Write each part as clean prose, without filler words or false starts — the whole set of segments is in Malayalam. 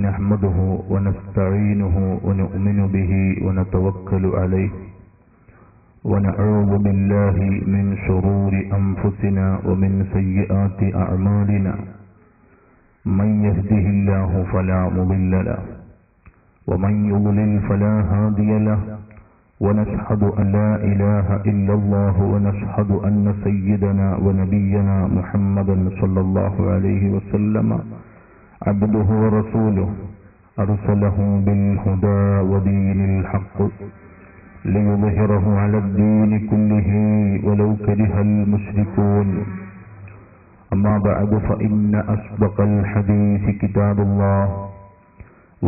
نحمده ونستعينه ونؤمن به ونتوكل عليه ونعوذ بالله من شرور أنفسنا ومن سيئات أعمالنا من يهده الله فلا مضل له ومن يضلل فلا هادي له ونشهد أن لا إله إلا الله ونشهد أن سيدنا ونبينا محمدا صلى الله عليه وسلم عبده ورسوله أرسله بالهدى ودين الحق ليظهره على الدين كله ولو كره المشركون أما بعد فإن أصدق الحديث كتاب الله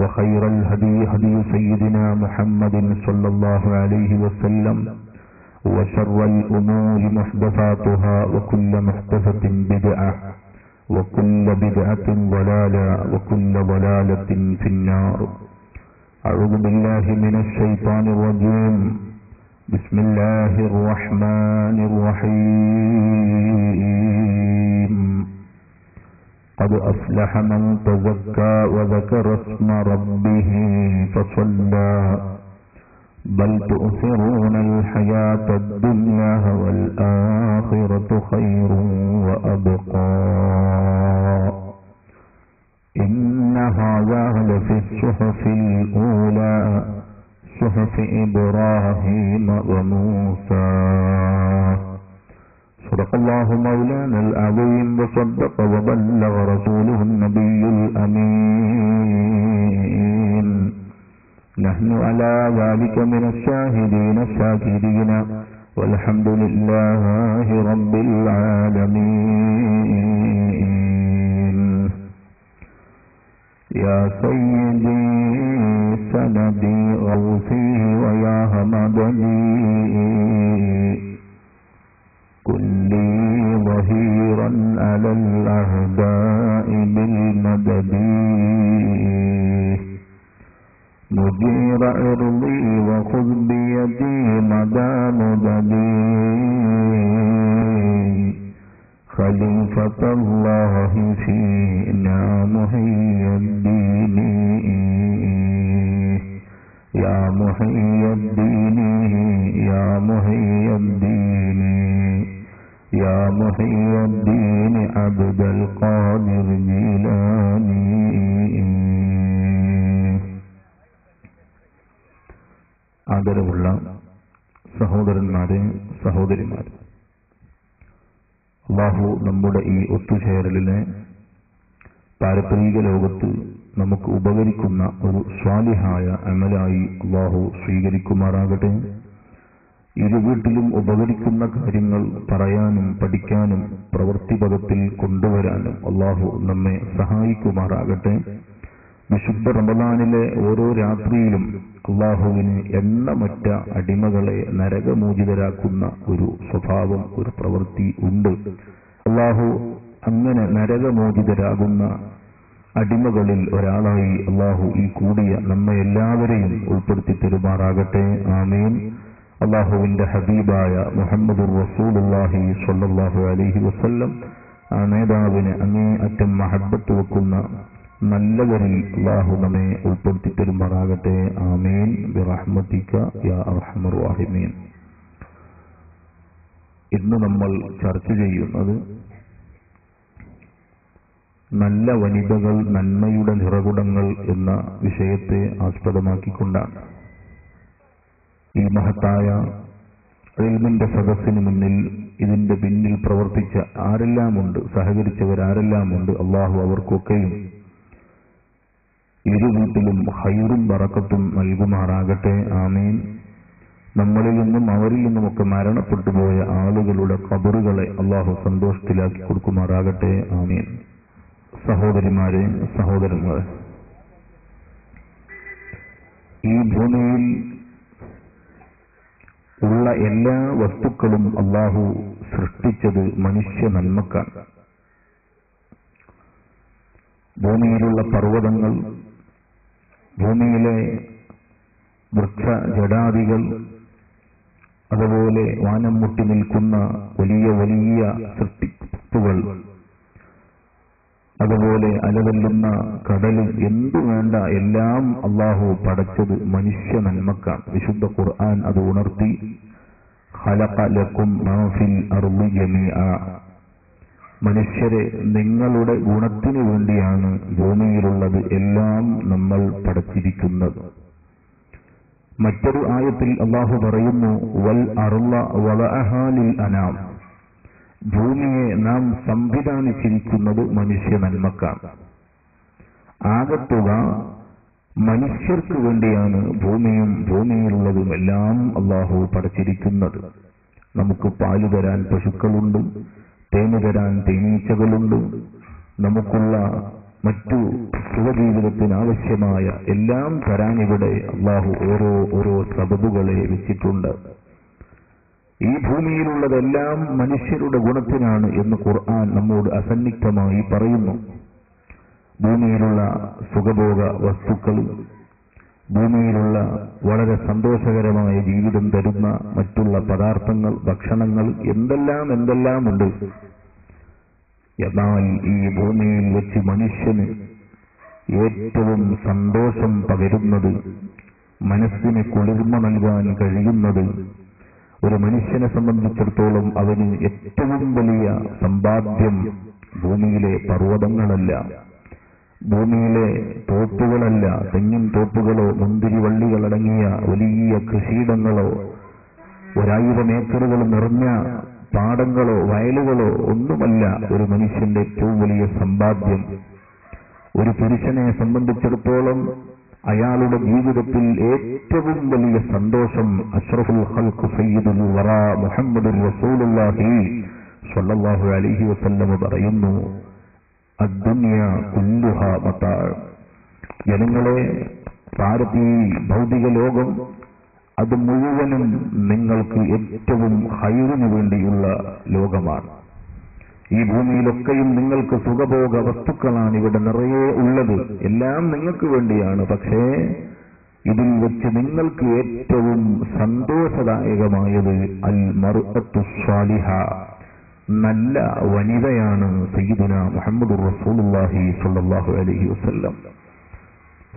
وخير الهدي هدي سيدنا محمد صلى الله عليه وسلم وشر الأمور محدثاتها وكل محدثة بدعة وكل بدعة ضلالة وكل ضلالة في النار. أعوذ بالله من الشيطان الرجيم. بسم الله الرحمن الرحيم. قد أفلح من تزكى وذكر اسم ربه فصلى بل تؤثرون الحياة الدنيا والآخرة خير وأبقى إن هذا لفي الصحف الأولى صحف إبراهيم وموسى. صدق الله مولانا العظيم وصدق وبلغ رسوله النبي الأمين. نحن على ذلك من الشاهدين الشاكرين والحمد لله رب العالمين. يا سيدي سندي غوثي ويا همدني كن لي ظهيرا على الأعداء بالمدد مدير عرضي وخذ بيدي مدى مددي خليفة الله فينا محي الدين يا محي الدين يا محي الدين يا محي الدين عبد القادر جيلاني. ആദരവുള്ള സഹോദരന്മാരെ, സഹോദരിമാരെ, അല്ലാഹു നമ്മുടെ ഈ ഒത്തുചേരലിനെ പാരത്രിക ലോകത്ത് നമുക്ക് ഉപകരിക്കുന്ന ഒരു സ്വാലിഹായ അമലായി അല്ലാഹു സ്വീകരിക്കുമാറാകട്ടെ. ഇരുവീട്ടിലും ഉപകരിക്കുന്ന കാര്യങ്ങൾ പറയാനും പഠിക്കാനും പ്രവൃത്തിപഥത്തിൽ കൊണ്ടുവരാനും അല്ലാഹു നമ്മെ സഹായിക്കുമാറാകട്ടെ. വിശുദ്ധ റമദാനിലെ ഓരോ രാത്രിയിലും അല്ലാഹുവിന് എണ്ണമറ്റ അടിമകളെ നരകമോചിതരാക്കുന്ന ഒരു സ്വഭാവം, ഒരു പ്രവൃത്തി ഉണ്ട്. അല്ലാഹു അങ്ങനെ നരകമോചിതരാകുന്ന അടിമകളിൽ ഒരാളായി അല്ലാഹു ഈ കൂടിയ നമ്മെ എല്ലാവരെയും ഉൾപ്പെടുത്തി തരുമാറാകട്ടെ. ആമീൻ. അല്ലാഹുവിന്റെ ഹബീബായ മുഹമ്മദുർ റസൂലുള്ളാഹി സ്വല്ലല്ലാഹു അലൈഹി വസല്ലം ആ നേതാവിനെ അങ്ങേയറ്റം മഹബ്ബത്ത് വെക്കുന്ന നല്ലവരിൽ അല്ലാഹു നമ്മെ ഉൾപ്പെടുത്തി തരുമാറാകട്ടെ. ആമീൻ ബിറഹ്മതിക യാ അർഹമർ റഹീമീൻ. ഇന്ന് നമ്മൾ ചർച്ച ചെയ്യുന്നത് നല്ല വനിതകൾ നന്മയുടെ നിറകുടങ്ങൾ എന്ന വിഷയത്തെ ആസ്പദമാക്കിക്കൊണ്ടാണ്. ഈ മഹത്തായ ഇൽമിന്റെ സദസ്സിന് മുന്നിൽ ഇതിന്റെ പിന്നിൽ പ്രവർത്തിച്ച ആരെല്ലാമുണ്ട്, സഹകരിച്ചവരാരെല്ലാമുണ്ട്, അല്ലാഹു അവർക്കൊക്കെയും വീട്ടിലും ഖൈറും ബറക്കത്തും നൽകുമാറാകട്ടെ. ആമീൻ. നമ്മളിൽ നിന്നും അവരിൽ നിന്നുമൊക്കെ മരണപ്പെട്ടു പോയ ആളുകളുടെ ഖബറുകളെ അള്ളാഹു സന്തോഷത്തിലാക്കി കൊടുക്കുമാറാകട്ടെ. ആമീൻ. സഹോദരിമാരെ, സഹോദരന്മാരെ, ഈ ഭൂമിയിൽ ഉള്ള എല്ലാ വസ്തുക്കളും അള്ളാഹു സൃഷ്ടിച്ചത് മനുഷ്യ നന്മക്കാണ്. ഭൂമിയിലുള്ള പർവ്വതങ്ങൾ, ഭൂമിയിലെ വൃക്ഷ ജടാദികൾ, അതുപോലെ വാനം മുട്ടി നിൽക്കുന്ന വലിയ വലിയ സൃഷ്ടിപ്പുകൾ, അതുപോലെ അലതല്ലുന്ന കടൽ, എന്തു വേണ്ട എല്ലാം അള്ളാഹു പടച്ചത് മനുഷ്യ നന്മക്കാണ്. വിശുദ്ധ ഖുർആൻ അത് ഉണർത്തി, ഖലഖ ലക്കും മാ ഫിൽ അർളി ജമീഅ, മനുഷ്യരെ നിങ്ങളുടെ ഗുണത്തിനു വേണ്ടിയാണ് ഭൂമിയിലുള്ളത് എല്ലാം നമ്മൾ പടച്ചിരിക്കുന്നത്. മറ്റൊരു ആയത്തിൽ അള്ളാഹു പറയുന്നു, വൽ അർള വദഅഹാ ലിൽ അനാം, ഭൂമിയെ നാം സംവിധാനിച്ചിരിക്കുന്നത് മനുഷ്യ നന്മക്കാണ്. ആകത്തുക മനുഷ്യർക്ക് വേണ്ടിയാണ് ഭൂമിയും ഭൂമിയിലുള്ളതും എല്ലാം അള്ളാഹു പടച്ചിരിക്കുന്നത്. നമുക്ക് പാല് തരാൻ പശുക്കളുണ്ട്, തേന് തരാൻ തേനീച്ചകളുണ്ട്, നമുക്കുള്ള മറ്റു സുഖജീവിതത്തിന് ആവശ്യമായ എല്ലാം തരാൻ ഇവിടെ അള്ളാഹു ഓരോ സബബുകളെ വെച്ചിട്ടുണ്ട്. ഈ ഭൂമിയിലുള്ളതെല്ലാം മനുഷ്യരുടെ ഗുണത്തിനാണ് എന്ന് ഖുർആൻ നമ്മോട് അസന്നിഗ്ധമായി പറയുന്നു. ഭൂമിയിലുള്ള സുഖഭോഗ വസ്തുക്കൾ, ഭൂമിയിലുള്ള വളരെ സന്തോഷകരമായ ജീവിതം തരുന്ന മറ്റുള്ള പദാർത്ഥങ്ങൾ, ഭക്ഷണങ്ങൾ, എന്തെല്ലാം ഉണ്ട്. എന്നാൽ ഈ ഭൂമിയിൽ വെച്ച് മനുഷ്യന് ഏറ്റവും സന്തോഷം പകരുന്നത്, മനസ്സിന് കുളിർമ നൽകാൻ കഴിയുന്നത്, ഒരു മനുഷ്യനെ സംബന്ധിച്ചിടത്തോളം അവന് ഏറ്റവും വലിയ സമ്പാദ്യം ഭൂമിയിലെ പർവ്വതങ്ങളല്ല, ഭൂമിയിലെ തോപ്പുകളല്ല, തെങ്ങിൻ തോപ്പുകളോ മുന്തിരി വള്ളികളടങ്ങിയ വലിയ കൃഷിയിടങ്ങളോ 1000 ഏക്കറുകൾ നിറഞ്ഞ പാടങ്ങളോ വയലുകളോ ഒന്നുമല്ല ഒരു മനുഷ്യന്റെ ഏറ്റവും വലിയ സമ്പാദ്യം. ഒരു പുരുഷനെ സംബന്ധിച്ചിടത്തോളം അയാളുടെ ജീവിതത്തിൽ ഏറ്റവും വലിയ സന്തോഷം അഷ്റഫുൽ ഖൽഖ് സയ്യിദുൽ വറാ മുഹമ്മദുർ റസൂലുള്ളാഹി സ്വല്ലല്ലാഹു അലൈഹി വസല്ലം പറയുന്നു, അദ്ദുനിയ കുല്ലുഹാ മതാ, ജനങ്ങളെ, ഈ ഭൗതിക ലോകം അത് മുഴുവനും നിങ്ങൾക്ക് ഏറ്റവും ഖൈറിനു വേണ്ടിയുള്ള ലോകമാണ്. ഈ ഭൂമിയിലൊക്കെയും നിങ്ങൾക്ക് സുഖഭോഗ വസ്തുക്കളാണ് ഇവിടെ നിറയെ ഉള്ളത്, എല്ലാം നിങ്ങൾക്ക് വേണ്ടിയാണ്. പക്ഷേ ഇതിൽ വെച്ച് നിങ്ങൾക്ക് ഏറ്റവും സന്തോഷദായകമായത് അൽ മർഅത്തു സ്വാലിഹ, നല്ല വനിതയാണ് സയ്യിദുനാ മുഹമ്മദുർ റസൂലുള്ളാഹി സ്വല്ലല്ലാഹു അലൈഹി വസല്ലം.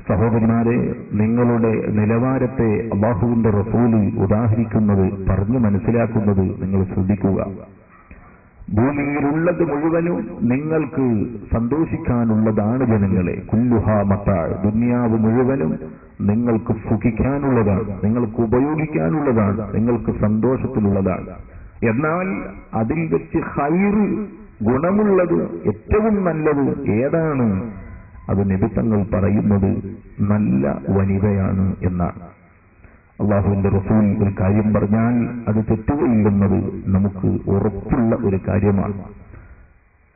സഹോദരന്മാരെ, നിങ്ങളുടെ നിലവാരത്തെ അല്ലാഹുവിന്റെ റസൂല് ഉദാഹരിക്കുന്നത്, പറഞ്ഞു മനസ്സിലാക്കുന്നത് നിങ്ങൾ ശ്രദ്ധിക്കുക. ഭൂമിയിലുള്ളത് മുഴുവനും നിങ്ങൾക്ക് സന്തോഷിക്കാനുള്ളതാണ് ജനങ്ങളെ. കുല്ലുഹാ മതാ, ദുനിയാവ് മുഴുവനും നിങ്ങൾക്ക് സുഖിക്കാനുള്ളതാണ്, നിങ്ങൾക്ക് ഉപയോഗിക്കാനുള്ളതാണ്, നിങ്ങൾക്ക് സന്തോഷത്തിലുള്ളതാണ്. എന്നാൽ അതിൽ വെച്ച് ഖൈറ്, ഗുണമുള്ളത്, ഏറ്റവും നല്ലത് ഏതാണ്? അത് നബി തങ്ങൾ പറയുന്നത് നല്ല വനിതയാണ് എന്നാണ്. അള്ളാഹുവിന്റെ റസൂൽ ഒരു കാര്യം പറഞ്ഞാൽ അത് തെറ്റുകയില്ലെന്നത് നമുക്ക് ഉറപ്പുള്ള ഒരു കാര്യമാണ്.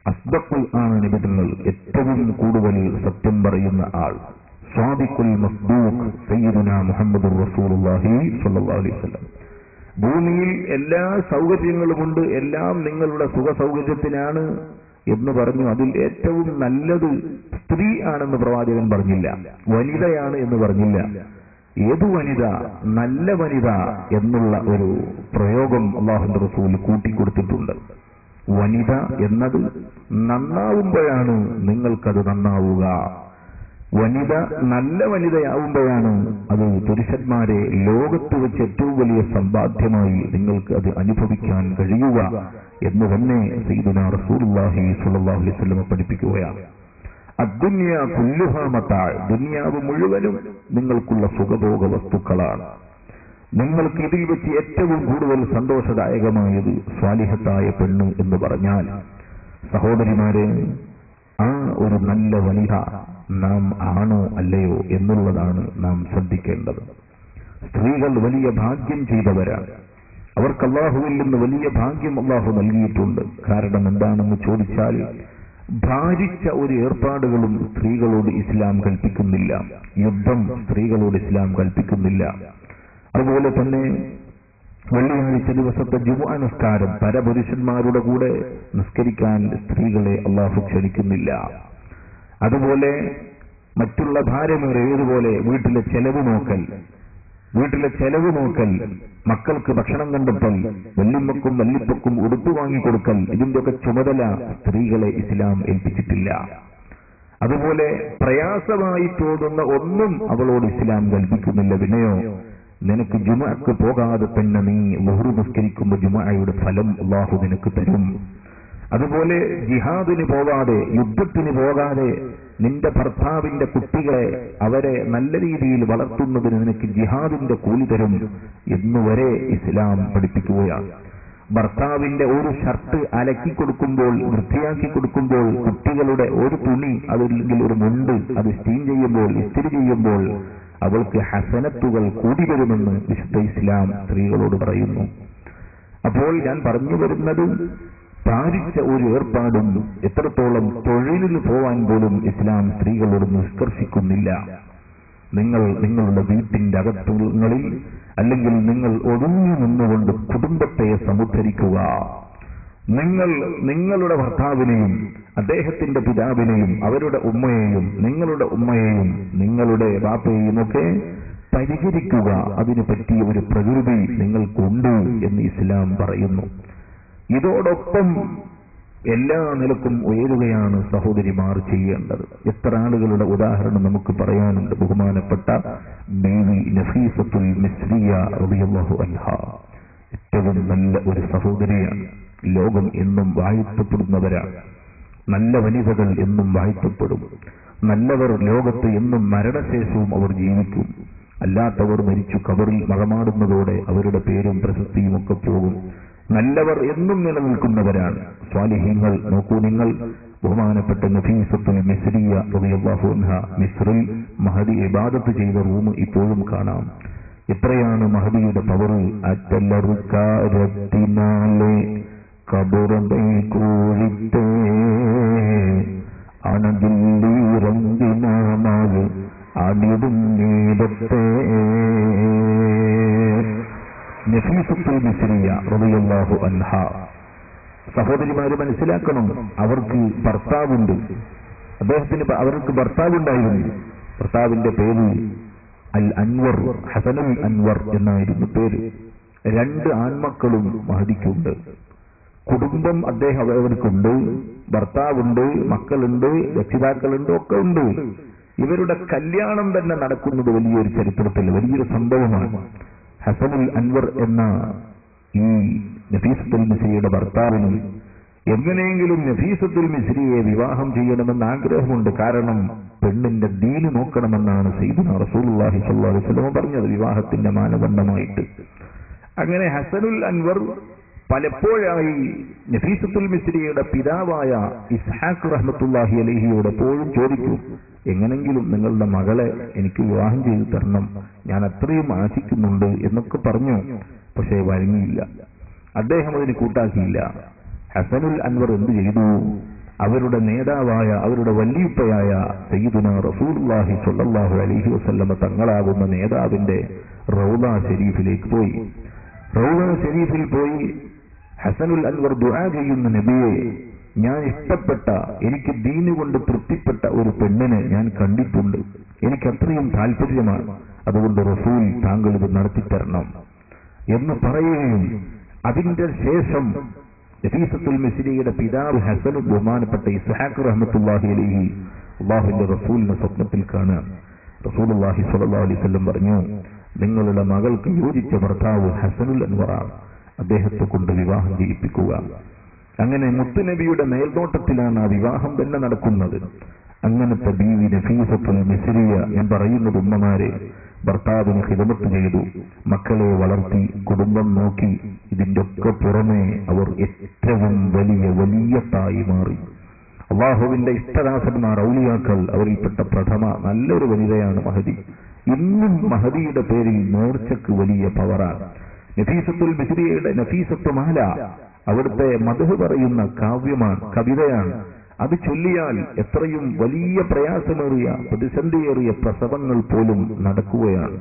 അസ്ദഖുൽ ആണ് നബി തങ്ങൾ, ഏറ്റവും കൂടുതൽ സത്യം പറയുന്ന ആൾ. സ്വാദിഖുൽ മസ്ദൂഖ് സയ്യിദുനാ മുഹമ്മദുർ റസൂലുള്ളാഹി സ്വല്ലല്ലാഹു അലൈഹി വസല്ലം. ഭൂമിയിൽ എല്ലാ സൗകര്യങ്ങളുമുണ്ട്, എല്ലാം നിങ്ങളുടെ സുഖ സൗകര്യത്തിനാണ് എന്ന് പറഞ്ഞു. അതിൽ ഏറ്റവും നല്ലത് സ്ത്രീ ആണെന്ന് പ്രവാചകൻ പറഞ്ഞില്ല, വനിതയാണ് എന്ന് പറഞ്ഞില്ല. ഏതു വനിത? നല്ല വനിത എന്നുള്ള ഒരു പ്രയോഗം അല്ലാഹുവിന്റെ റസൂൽ കൂട്ടിക്കൊടുത്തിട്ടുണ്ട്. വനിത എന്നത് നന്നാവുമ്പോഴാണ് നിങ്ങൾക്കത് നന്നാവുക. വനിത നല്ല വനിതയാവുമ്പോഴാണ് അത് പുരുഷന്മാരെ ലോകത്ത് വെച്ച് ഏറ്റവും വലിയ സമ്പാദ്യമായി നിങ്ങൾക്ക് അത് അനുഭവിക്കാൻ കഴിയുക എന്ന് തന്നെ സയ്യിദുനാ റസൂലുള്ളാഹി സ്വല്ലല്ലാഹു അലൈഹി വസല്ലം പഠിപ്പിക്കുകയാണ്. അദ്ദുനിയ കുല്ലുഹാ മതാ, ദുനിയാവ് മുഴുവനും നിങ്ങൾക്കുള്ള സുഖഭോഗ വസ്തുക്കളാണ്. നിങ്ങൾക്ക് ഇതിൽ വെച്ച് ഏറ്റവും കൂടുതൽ സന്തോഷദായകമായത് സ്വാലിഹത്തായ പെണ്ണ് എന്ന് പറഞ്ഞാൽ, സഹോദരിമാരെ, ആ ഒരു നല്ല വനിത, നാം ആണോ അല്ലയോ എന്നുള്ളതാണ് നാം ശ്രദ്ധിക്കേണ്ടത്. സ്ത്രീകൾ വലിയ ഭാഗ്യം ചെയ്തവരാണ്. അവർക്ക് അല്ലാഹുവിൽ നിന്ന് വലിയ ഭാഗ്യം അല്ലാഹു നൽകിയിട്ടുണ്ട്. കാരണം എന്താണെന്ന് ചോദിച്ചാൽ, ഭാരിച്ച ഒരു ഏർപ്പാടുകളും സ്ത്രീകളോട് ഇസ്ലാം കൽപ്പിക്കുന്നില്ല. യുദ്ധം സ്ത്രീകളോട് ഇസ്ലാം കൽപ്പിക്കുന്നില്ല. അതുപോലെ തന്നെ വെള്ളിയാഴ്ച ദിവസത്തെ ജുമുഅ നിസ്കാരം പരപുരുഷന്മാരുടെ കൂടെ നിസ്കരിക്കാൻ സ്ത്രീകളെ അല്ലാഹു ക്ഷണിക്കുന്നില്ല. അതുപോലെ മറ്റുള്ള ഭാര്യമേറിയതുപോലെ വീട്ടിലെ ചെലവ് നോക്കൽ, മക്കൾക്ക് ഭക്ഷണം കണ്ടെത്തൽ, വല്യമ്മക്കും വല്യപ്പക്കും ഉടുപ്പ് വാങ്ങിക്കൊടുക്കൽ, ഇതിന്റെയൊക്കെ ചുമതല സ്ത്രീകളെ ഇസ്ലാം ഏൽപ്പിച്ചിട്ടില്ല. അതുപോലെ പ്രയാസമായി തോന്നുന്ന ഒന്നും അവളോട് ഇസ്ലാം കൽപ്പിക്കുന്നില്ല. പിന്നെയോ നിനക്ക് ജുമുഅക്ക് പോകാതെ തന്നെ നീ ളുഹ്ർ നിസ്കരിക്കുമ്പോൾ ജുമുഅയുടെ ഫലം അല്ലാഹു നിനക്ക് തരും. അതുപോലെ ജിഹാദിന് പോകാതെ, യുദ്ധത്തിന് പോകാതെ നിന്റെ ഭർത്താവിന്റെ കുട്ടികളെ അവരെ നല്ല രീതിയിൽ വളർത്തുന്നതിന് നിനക്ക് ജിഹാദിന്റെ കൂലി തരും എന്നുവരെ ഇസ്ലാം പഠിപ്പിക്കുകയാണ്. ഭർത്താവിന്റെ ഒരു ഷർട്ട് അലക്കി കൊടുക്കുമ്പോൾ, വൃത്തിയാക്കി കൊടുക്കുമ്പോൾ, കുട്ടികളുടെ ഒരു തുണി അതല്ലെങ്കിൽ ഒരു മുണ്ട് അത് സ്റ്റീം ചെയ്യുമ്പോൾ, ഇസ്തിരി ചെയ്യുമ്പോൾ അവൾക്ക് ഹസനത്തുകൾ കൂടി വരുമെന്ന് വിശുദ്ധ ഇസ്ലാം സ്ത്രീകളോട് പറയുന്നു. അപ്പോൾ ഞാൻ പറഞ്ഞു വരുന്നത്, ഭാരിച്ച ഒരു ഏർപ്പാടും എത്രത്തോളം തൊഴിലിൽ പോവാൻ പോലും ഇസ്ലാം സ്ത്രീകളോട് നിഷ്കർഷിക്കുന്നില്ല. നിങ്ങളുടെ വീട്ടിന്റെ അകത്തുങ്ങളിൽ അല്ലെങ്കിൽ നിങ്ങൾ ഒതുങ്ങി നിന്നുകൊണ്ട് കുടുംബത്തെ സമുദ്ധരിക്കുക. നിങ്ങളുടെ ഭർത്താവിനെയും അദ്ദേഹത്തിന്റെ പിതാവിനെയും അവരുടെ ഉമ്മയെയും നിങ്ങളുടെ ഉമ്മയെയും നിങ്ങളുടെ ബാപ്പയെയും ഒക്കെ പരിഹരിക്കുക. അതിനു പറ്റിയ ഒരു പ്രകൃതി നിങ്ങൾക്കുണ്ട് എന്ന് ഇസ്ലാം പറയുന്നു. ഇതോടൊപ്പം എല്ലാ നിലക്കും ഉയരുകയാണ് സഹോദരിമാർ ചെയ്യേണ്ടത്. എത്ര ആളുകളുടെ ഉദാഹരണം നമുക്ക് പറയാനുണ്ട്. ബഹുമാനപ്പെട്ട ബീവി നഫീസത്തുൽ മിസ്രിയ റളിയല്ലാഹു അൻഹാ ഏറ്റവും നല്ല ഒരു സഹോദരിയാണ്. ലോകം എന്നും വാഴ്ത്തപ്പെടുന്നവരാണ്. നല്ല വനിതകൾ എന്നും വാഴ്ത്തപ്പെടും. നല്ലവർ ലോകത്ത് എന്നും മരണശേഷവും അവർ ജീവിക്കും. അല്ലാത്തവർ മരിച്ചു കബറിൽ മറമാടുന്നതോടെ അവരുടെ പേരും പ്രശസ്തിയും ഒക്കെ പോകും. നല്ലവർ എന്നും നിലനിൽക്കുന്നവരാണ്. സ്വാലിഹീങ്ങൾ നോക്കൂ നിങ്ങൾ. ബഹുമാനപ്പെട്ട നഫീസത്തുൽ മിസ്രിയ റളിയല്ലാഹു അൻഹാ മിസ്രിൽ മഹദി ഇബാദത്ത് ചെയ്ത റൂം ഇപ്പോഴും കാണാം. എത്രയാണ് മഹദിയുടെ പവർ! അറ്റലറുക്കാരത്തിനാലെ കബറൈ കൂഴിത്തേ അണതില്ലീറന്തിനാമാവ് അടിടും നീടത്തേ. നഫീസത്തുൽ മിസ്രിയ റളിയല്ലാഹു അൻഹാ. സഹോദരിമാര് മനസ്സിലാക്കണം, അവർക്ക് ഭർത്താവുണ്ട്. അവർക്ക് ഭർത്താവുണ്ടായിരുന്നു. ഭർത്താവിന്റെ പേര് അൽ അൻവർ, ഹസനുൽ അൻവർ എന്നായിരുന്നു പേര്. 2 ആൺമക്കളും മഹദിക്കുണ്ട്. കുടുംബം അവർക്കുണ്ട്, ഭർത്താവുണ്ട്, മക്കളുണ്ട്, രക്ഷിതാക്കളുണ്ട്, ഒക്കെ ഉണ്ട്. ഇവരുടെ കല്യാണം തന്നെ നടക്കുന്നത് വലിയൊരു ചരിത്രത്തിൽ വലിയൊരു സംഭവമാണ്. ഹസനുൽ അൻവർ എന്ന ഈ നഫീസത്തുൽ മിസ്രിയുടെ ഭർത്താവിന് എങ്ങനെയെങ്കിലും നഫീസത്തുൽ മിസ്രിയെ വിവാഹം ചെയ്യണമെന്ന് ആഗ്രഹമുണ്ട്. കാരണം പെണ്ണിന്റെ ദീന് നോക്കണമെന്നാണ് സയ്യിദുനാ റസൂലുള്ളാഹി സ്വല്ലല്ലാഹു അലൈഹി വസല്ലം പറഞ്ഞത് വിവാഹത്തിന്റെ മാനദണ്ഡമായിട്ട്. അങ്ങനെ ഹസനുൽ അൻവർ പലപ്പോഴായി നഫീസത്തുൽ മിസ്രിയുടെ പിതാവായ ഇസ്ഹാഖ് റഹ്മത്തുള്ളാഹി അലൈഹിയോട് എപ്പോഴും ചോദിക്കും, എങ്ങനെങ്കിലും നിങ്ങളുടെ മകളെ എനിക്ക് വിവാഹം ചെയ്തു തരണം, ഞാൻ അത്രയും ആശിക്കുന്നുണ്ട് എന്നൊക്കെ പറഞ്ഞു. പക്ഷേ വഴങ്ങിയില്ല. അദ്ദേഹം അതിന് കൂട്ടാക്കിയില്ല. ഹസനുൽ അൻവർ എന്ത് ചെയ്തു? അവരുടെ നേതാവായ അവരുടെ വല്യുപ്പയായ സയ്യിദുനാ റസൂലുള്ളാഹി സ്വല്ലല്ലാഹു അലൈഹി വസല്ലം തങ്ങളാകുന്ന നേതാവിന്റെ റൗള ശരീഫിലേക്ക് പോയി. റൗള ശരീഫിൽ പോയി ഹസനുൽ അൻവർ ദുആ ചെയ്യുന്ന, നബിയെ, ഞാൻ ഇഷ്ടപ്പെട്ട, എനിക്ക് ദീന് കൊണ്ട് തൃപ്തിപ്പെട്ട ഒരു പെണ്ണിനെ ഞാൻ കണ്ടിട്ടുണ്ട്. എനിക്ക് അത്രയും താല്പര്യമാണ്. അതുകൊണ്ട് റസൂൽ താങ്കൾ ഇത് നടത്തിത്തരണം എന്ന് പറയുകയും അതിന്റെ ശേഷം നഫീസത്തുൽ മിസ്രിയുടെ പിതാവ് ഹസൻ ബഹുമാനപ്പെട്ട ഇസ്ഹാഖ് റഹ്മത്തുള്ളാഹി അലൈഹി അല്ലാഹുവിന്റെ റസൂലിനെ സ്വപ്നത്തിൽ കാണാൻ റസൂലുള്ളാഹി സ്വല്ലല്ലാഹു അലൈഹി വസല്ലം പറഞ്ഞു, നിങ്ങളുടെ മകൾക്ക് യോജിച്ച ഭർത്താവ് ഹസനുൽ അൻവറാണ്, അദ്ദേഹത്തെ കൊണ്ട് വിവാഹം ചെയ്യിപ്പിക്കുക. അങ്ങനെ മുത്തുനബിയുടെ മേൽനോട്ടത്തിലാണ് ആ വിവാഹം തന്നെ നടക്കുന്നത്. അങ്ങനത്തെ ബീവി നഫീസത്തുൽ മിസ്രിയ ഞാൻ പറയുന്നത്, ഉമ്മമാരെ, ഭർത്താവിന് ഖിദ്മത്ത് ചെയ്തു, മക്കളെ വളർത്തി, കുടുംബം നോക്കി. ഇതിന്റെ ഒക്കെ പുറമെ അവർ ഏറ്റവും വലിയ വലിയത്തായി മാറി. അള്ളാഹുവിന്റെ ഇഷ്ടദാസന്മാർ, ഔലിയാക്കൾ, അവരിൽപ്പെട്ട പ്രഥമ നല്ലൊരു വനിതയാണ് മഹദി. ഇന്നും മഹദിയുടെ പേരിൽ നേർച്ചക്ക് വലിയ പവറാണ്. നഫീസത്തുൽ മിസ്രിയയുടെ നഫീസത്തു മാല അവിടുത്തെ മദ്ഹ് പറയുന്ന കാവ്യമാണ്, കവിതയാണ്. അത് ചൊല്ലിയാൽ എത്രയും വലിയ പ്രയാസമേറിയ പ്രതിസന്ധിയേറിയ പ്രസവങ്ങൾ പോലും നടക്കുകയാണ്.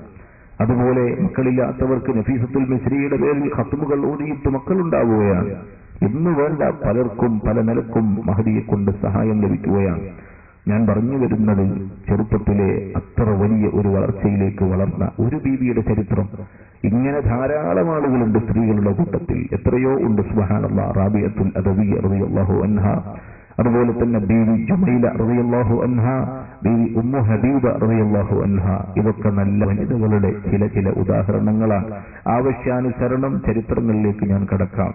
അതുപോലെ മക്കളില്ലാത്തവർക്ക് നഫീസത്തുൽ മിസ്രിയുടെ പേരിൽ ഖത്മുകൾ ഓതിയിട്ട് മക്കളുണ്ടാവുകയാണ്. ഇന്ന് വേണ്ട പലർക്കും പല നിലക്കും മഹദിയെ കൊണ്ട് സഹായം ലഭിക്കുകയാണ്. ഞാൻ പറഞ്ഞു വരുന്നത് ചെറുപ്പത്തിലെ അത്ര വലിയ ഒരു വളർച്ചയിലേക്ക് വളർന്ന ഒരു ബീവിയുടെ ചരിത്രം. ഇങ്ങനെ ധാരാളം ആളുകളുണ്ട് സ്ത്രീകളുടെ കൂട്ടത്തിൽ, എത്രയോ ഉണ്ട്. സുബ്ഹാനല്ലാഹ്, റാബിയത്തുൽ അദവിയ്യ റളിയല്ലാഹു അൻഹ, അതുപോലെ തന്നെ ബീവി ജുമൈല റളിയല്ലാഹു അൻഹ, ബീവി ഉമ്മു ഹബീബ റളിയല്ലാഹു അൻഹ. ഇതൊക്കെ നല്ല വനിതകളുടെ ചില ഉദാഹരണങ്ങളാണ്. ആവശ്യാനുസരണം ചരിത്രങ്ങളിലേക്ക് ഞാൻ കടക്കാം.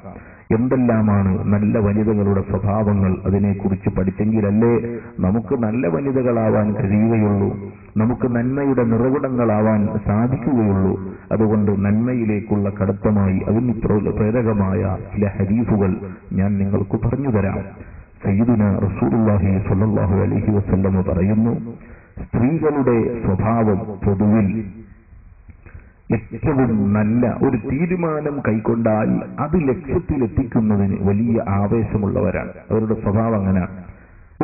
എന്തെല്ലാമാണ് നല്ല വനിതകളുടെ സ്വഭാവങ്ങൾ, അതിനെക്കുറിച്ച് പഠിച്ചെങ്കിലല്ലേ നമുക്ക് നല്ല വനിതകളാവാൻ കഴിയുകയുള്ളൂ, നമുക്ക് നന്മയുടെ നിറകുടങ്ങളാവാൻ സാധിക്കുകയുള്ളൂ. അതുകൊണ്ട് നന്മയിലേക്കുള്ള കടത്തമായി അതിന് പ്രേരകമായ ചില ഹദീസുകൾ ഞാൻ നിങ്ങൾക്ക് പറഞ്ഞു തരാം. സയ്യിദുനാ റസൂലുള്ളാഹി സ്വല്ലല്ലാഹു അലൈഹി വസല്ലം പറയുന്നു, സ്ത്രീകളുടെ സ്വഭാവം പൊതുവിൽ ഏറ്റവും നല്ല ഒരു തീരുമാനം കൈക്കൊണ്ടാൽ അത് ലക്ഷ്യത്തിലെത്തിക്കുന്നതിന് വലിയ ആവേശമുള്ളവരാണ്. അവരുടെ സ്വഭാവം അങ്ങനെയാണ്.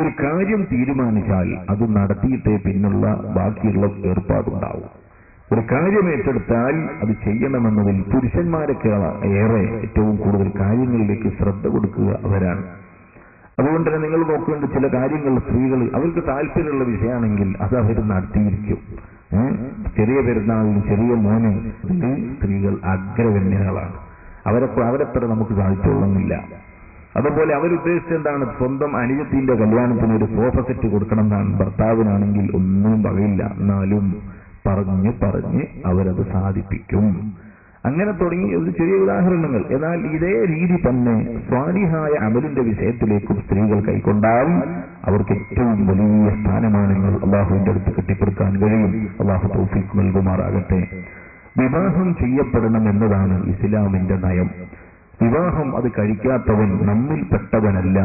ഒരു കാര്യം തീരുമാനിച്ചാൽ അത് നടത്തിയിട്ടേ പിന്നുള്ള ബാക്കിയുള്ള ഏർപ്പാടുണ്ടാവും. ഒരു കാര്യം ഏറ്റെടുത്താൽ അത് ചെയ്യണമെന്നതിൽ പുരുഷന്മാരൊക്കെയാണ് ഏറെ ഏറ്റവും കൂടുതൽ കാര്യങ്ങളിലേക്ക് ശ്രദ്ധ കൊടുക്കുക അവരാണ്. അതുകൊണ്ട് തന്നെ നിങ്ങൾ നോക്കേണ്ട ചില കാര്യങ്ങൾ സ്ത്രീകൾ അവർക്ക് താല്പര്യമുള്ള വിഷയമാണെങ്കിൽ അത് അവർ നടത്തിയിരിക്കും. ചെറിയ പെരുന്നാളിന് ചെറിയ മോന് സ്ത്രീകൾ അഗ്രഗണ്യകളാണ്. അവരത്ര നമുക്ക് സാധിച്ചോളുന്നില്ല. അതുപോലെ അവരുദ്ദേശിച്ചെന്താണ്, സ്വന്തം അനുജത്തിന്റെ കല്യാണത്തിന് ഒരു സോഫ സെറ്റ് കൊടുക്കണം എന്നാണ്. ഭർത്താവിനാണെങ്കിൽ ഒന്നും പറയില്ല, എന്നാലും പറഞ്ഞ് അവരത് സാധിപ്പിക്കും. അങ്ങനെ തുടങ്ങി ഒരു ചെറിയ ഉദാഹരണങ്ങൾ. എന്നാൽ ഇതേ രീതി തന്നെ സ്വാലിഹായ അമലിന്റെ വിഷയത്തിലേക്കും സ്ത്രീകൾ കൈക്കൊണ്ടാൽ അവർക്ക് ഏറ്റവും വലിയ സ്ഥാനമാനങ്ങൾ അള്ളാഹുവിന്റെ അടുത്ത് കെട്ടിപ്പടുക്കാൻ കഴിയും. അള്ളാഹു തൗഫീഖ് നൽകുമാറാകട്ടെ. വിവാഹം ചെയ്യപ്പെടണം എന്നതാണ് ഇസ്ലാമിന്റെ നയം. വിവാഹം അത് കഴിക്കാത്തവൻ നമ്മിൽപ്പെട്ടവനല്ല,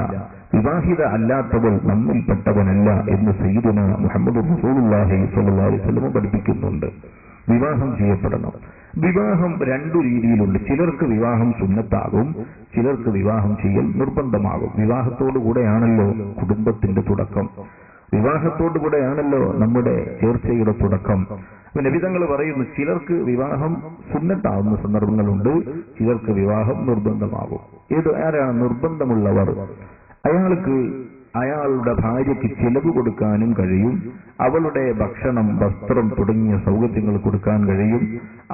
വിവാഹിത അല്ലാത്തവൾ നമ്മിൽപ്പെട്ടവനല്ല എന്ന് സയ്യിദുനാ മുഹമ്മദ് റസൂലുള്ളാഹി സ്വല്ലല്ലാഹു അലൈഹി വസല്ലം പഠിപ്പിക്കുന്നുണ്ട്. വിവാഹം ചെയ്യപ്പെടണം. വിവാഹം രണ്ടു രീതിയിലുണ്ട്. ചിലർക്ക് വിവാഹം സുന്നത്താകും, ചിലർക്ക് വിവാഹം ചെയ്യൽ നിർബന്ധമാകും. വിവാഹത്തോടുകൂടെയാണല്ലോ കുടുംബത്തിന്റെ തുടക്കം, വിവാഹത്തോടുകൂടെയാണല്ലോ നമ്മുടെ ചേർച്ചയുടെ തുടക്കം. നബിതങ്ങൾ പറയുന്നു, ചിലർക്ക് വിവാഹം സുന്നത്താവുന്ന സന്ദർഭങ്ങളുണ്ട്, ചിലർക്ക് വിവാഹം നിർബന്ധമാകും. ആരാണ് നിർബന്ധമുള്ളവർ? അയാൾക്ക് അയാളുടെ ഭാര്യയ്ക്ക് ചിലവ് കൊടുക്കാനും കഴിയും, അവളുടെ ഭക്ഷണം, വസ്ത്രം തുടങ്ങിയ സൗകര്യങ്ങൾ കൊടുക്കാൻ കഴിയും.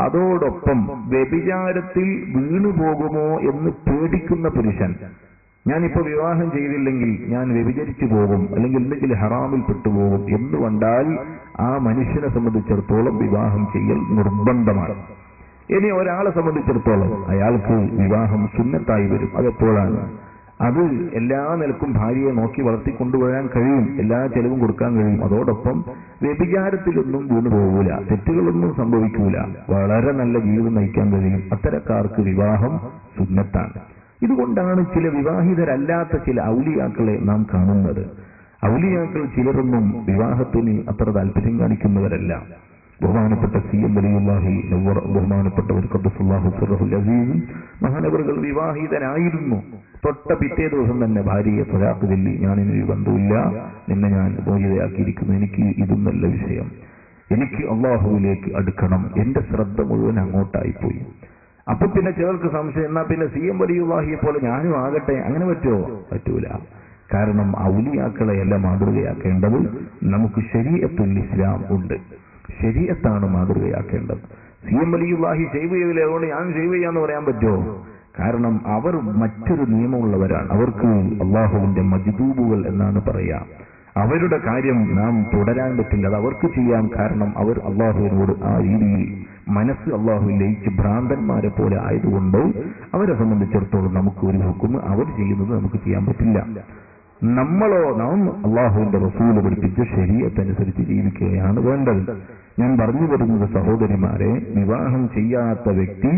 അതോടൊപ്പം വ്യഭിചാരത്തിൽ വീണുപോകുമോ എന്ന് പേടിക്കുന്ന പുരുഷൻ, ഞാനിപ്പോ വിവാഹം ചെയ്തില്ലെങ്കിൽ ഞാൻ വ്യഭിചരിച്ചു പോകും, അല്ലെങ്കിൽ എന്തെങ്കിലും ഹറാമിൽ പെട്ടുപോകും എന്ന് കണ്ടാൽ ആ മനുഷ്യനെ സംബന്ധിച്ചിടത്തോളം വിവാഹം ചെയ്യൽ നിർബന്ധമാണ്. ഇനി ഒരാളെ സംബന്ധിച്ചിടത്തോളം അയാൾക്ക് വിവാഹം സുന്നത്തായി വരും. അതെപ്പോഴാണ്? അത് എല്ലാ നിലക്കും ഭാര്യയെ നോക്കി വളർത്തിക്കൊണ്ടുവരാൻ കഴിയും, എല്ലാ ചെലവും കൊടുക്കാൻ കഴിയും. അതോടൊപ്പം വ്യഭിചാരത്തിലൊന്നും വീണു പോകൂല, തെറ്റുകളൊന്നും സംഭവിക്കൂല, വളരെ നല്ല ജീവിതം നയിക്കാൻ കഴിയും. അത്തരക്കാർക്ക് വിവാഹം സുന്നത്താണ്. ഇതുകൊണ്ടാണ് ചില വിവാഹിതരല്ലാത്ത ചില ഔലിയാക്കളെ നാം കാണുന്നത്. ഔലിയാക്കൾ ചിലരൊന്നും വിവാഹത്തിന് അത്ര താല്പര്യം കാണിക്കുന്നവരല്ല. ബഹുമാനപ്പെട്ട CM വലിയുല്ലാഹി നവ്വർ, ബഹുമാനപ്പെട്ടവർ ഖദ്ദസല്ലാഹു സിർറഹുൽ അസീസ് മഹാനവറുകൾ വിവാഹിതനായിരുന്നു. തൊട്ട പിറ്റേ ദിവസം തന്നെ ഭാര്യയെ ത്വലാഖ് ചൊല്ലി, ഞാനിനി ബന്ധമില്ല, നിന്നെ ഞാൻ മോചിതയാക്കിയിരിക്കുന്നു, എനിക്ക് ഇതും നല്ല വിഷയം, എനിക്ക് അള്ളാഹുവിലേക്ക് അടുക്കണം, എന്റെ ശ്രദ്ധ മുഴുവൻ അങ്ങോട്ടായിപ്പോയി. അപ്പൊ പിന്നെ ചിലർക്ക് സംശയം, എന്നാ പിന്നെ CM വലിയുല്ലാഹിയെ പോലെ ഞാനും ആകട്ടെ, അങ്ങനെ പറ്റുമോ? പറ്റൂല. കാരണം ഔലിയാക്കളെയല്ല മാതൃകയാക്കേണ്ടത്, നമുക്ക് ശരീഅത്തുൽ ഇസ്ലാം ഉണ്ട്, ശരീഅത്താണ് മാതൃകയാക്കേണ്ടത്. CM വലിയുല്ലാഹി സേവ് ചെയ്തില്ല, അതുകൊണ്ട് ഞാൻ സേവ് ചെയ്യാന്ന് പറയാൻ പറ്റുമോ? കാരണം അവർ മറ്റൊരു നിയമമുള്ളവരാണ്. അവർക്ക് അള്ളാഹുവിന്റെ മജ്ദൂബുകൾ എന്നാണ് പറയാ. അവരുടെ കാര്യം നാം തുടരാൻ പറ്റില്ല, അത് അവർക്ക് ചെയ്യാം. കാരണം അവർ അള്ളാഹുവിനോട് ആ രീതിയിൽ മനസ്സ് അള്ളാഹുവിൽ ലയിച്ച് ഭ്രാന്തന്മാരെ പോലെ ആയതുകൊണ്ട് അവരെ സംബന്ധിച്ചിടത്തോളം നമുക്ക് ഒരു ഹുക്കും അവർ ചെയ്യുന്നത് നമുക്ക് ചെയ്യാൻ പറ്റില്ല. നാം അള്ളാഹുവിന്റെ റസൂൽ പഠിപ്പിച്ച ശരീഅത്തനുസരിച്ച് ജീവിക്കുകയാണ് വേണ്ടത്. ഞാൻ പറഞ്ഞു വരുന്നത് സഹോദരിമാരെ, വിവാഹം ചെയ്യാത്ത വ്യക്തി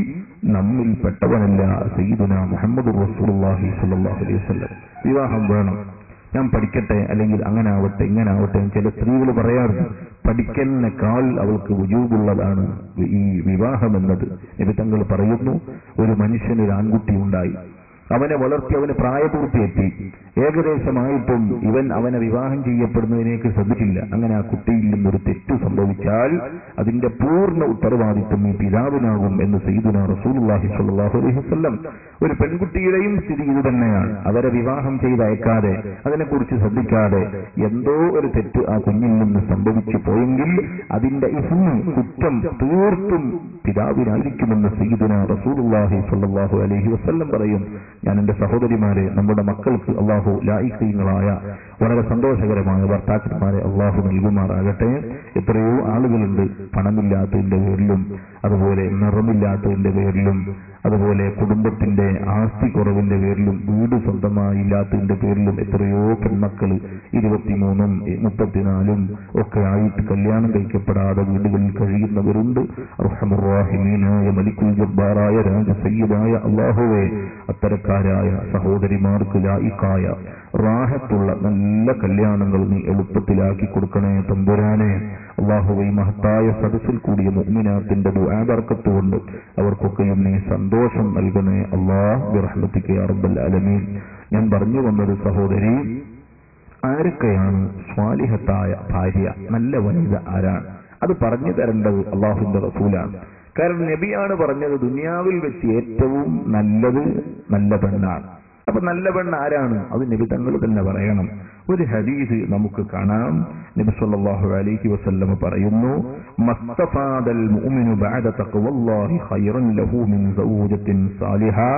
നമ്മിൽപ്പെട്ടവനല്ല. സയ്യിദുനാ മുഹമ്മദ് റസൂലുള്ളാഹി സ്വല്ലല്ലാഹു അലൈഹി വസല്ലം വിവാഹം വേണം. ഞാൻ പഠിക്കട്ടെ, അല്ലെങ്കിൽ അങ്ങനെ ആവട്ടെ ഇങ്ങനെ ആവട്ടെ. ചില സ്ത്രീകൾ പറയാറുണ്ട്, പഠിക്കലിനേക്കാൾ അവൾക്ക് വുജൂബുള്ളതാണ് ഈ വിവാഹം എന്നത്. നബി തങ്ങൾ പറയുന്നു, ഒരു മനുഷ്യന് ഒരു ആൺകുട്ടി ഉണ്ടായി, അവനെ വളർത്തി അവന് പ്രായപൂർത്തിയെത്തി, ഏകദേശമായിട്ടും ഇവൻ അവനെ വിവാഹം ചെയ്യപ്പെടുന്നതിനേക്ക് ശ്രദ്ധിച്ചില്ല. അങ്ങനെ ആ കുട്ടിയിൽ നിന്നൊരു തെറ്റ് സംഭവിച്ചാൽ അതിന്റെ പൂർണ്ണ ഉത്തരവാദിത്വം ഈ പിതാവിനാകും എന്ന് സയ്യിദുനാ റസൂലുള്ളാഹി സ്വല്ലല്ലാഹു അലൈഹി വസല്ലം. ഒരു പെൺകുട്ടിയുടെയും സ്ഥിതി ഇത് തന്നെയാണ്. അവരെ വിവാഹം ചെയ്തയക്കാതെ അതിനെക്കുറിച്ച് ശ്രദ്ധിക്കാതെ എന്തോ ഒരു തെറ്റ് ആ കുഞ്ഞിൽ നിന്ന് സംഭവിച്ചു പോയെങ്കിൽ അതിന്റെ കുറ്റം തീർത്തും പിതാവിനായിരിക്കുമെന്ന് സയ്യിദുനാ റസൂലുള്ളാഹി സ്വല്ലല്ലാഹു അലൈഹി വസല്ലം പറയും. ഞാൻ എന്റെ സഹോദരിമാരെ, നമ്മുടെ മക്കൾക്ക് അള്ളാഹു ലായിഖീങ്ങളായ വളരെ സന്തോഷകരമായ ഭർത്താക്കന്മാരെ അള്ളാഹു നൽകുമാറാകട്ടെ. എത്രയോ ആളുകളുണ്ട് പണമില്ലാത്തതിന്റെ പേരിലും, അതുപോലെ നിറമില്ലാത്തതിന്റെ പേരിലും, അതുപോലെ കുടുംബത്തിന്റെ ആസ്തി കുറവിന്റെ പേരിലും, വീട് സ്വന്തമായി ഇല്ലാത്തതിന്റെ പേരിലും എത്രയോ പെൺമക്കൾ 23ഉം 34ഉം ഒക്കെ ആയിട്ട് കല്യാണം കഴിക്കപ്പെടാതെ വീടുകളിൽ കഴിയുന്നവരുണ്ട്. അർഹമുർ റഹീമീനായ മലിക്കുൽ ജബ്ബാറായ രാജസയ്യിദായ അല്ലാഹുവേ, അത്തരക്കാരായ സഹോദരിമാർക്ക് ലായിഖായ റാഹത്തുള്ള നല്ല കല്യാണങ്ങൾ നീ എളുപ്പത്തിലാക്കി കൊടുക്കണേ തമ്പുരാനെ. അല്ലാഹുവേ, മഹത്തായ സദസ്സിൽ കൂടിയ മുഅ്മിനാത്തിന്റെ ദുആ ബർക്കത്ത് കൊണ്ട് അവർക്കൊക്കെയും നീ സന്തോഷം നൽകണേ അല്ലാഹ് ബിറഹ്മതിക യാ റബ്ബൽ ആലമീൻ. ഞാൻ പറഞ്ഞു വന്നത്, സഹോദരി, ആരൊക്കെയാണ് സ്വാലിഹത്തായ ഭാര്യ, നല്ല വനിത ആരാണ്? അത് പറഞ്ഞു തരേണ്ടത് അല്ലാഹുവിന്റെ റസൂലാണ്. കാരണം നബിയാണ് പറഞ്ഞത്, ദുനിയാവിൽ വെച്ച് ഏറ്റവും നല്ലത് നല്ല പെണ്ണാണ്. അപ്പൊ നല്ല പെണ്ണ് ആരാണ്? അത് നബി തങ്ങൾ തന്നെ പറയണം. ഒരു ഹദീസ് നമുക്ക് കാണാം. നബി സല്ലല്ലാഹു അലൈഹി വസല്ലം പറയുന്നു, മസ്തഫാദൽ മുഅ്മിനു ബഅദ തഖ്വല്ലാഹി ഖൈറൻ ലഹു മിൻ സൗജത്തിൻ സാലിഹാ.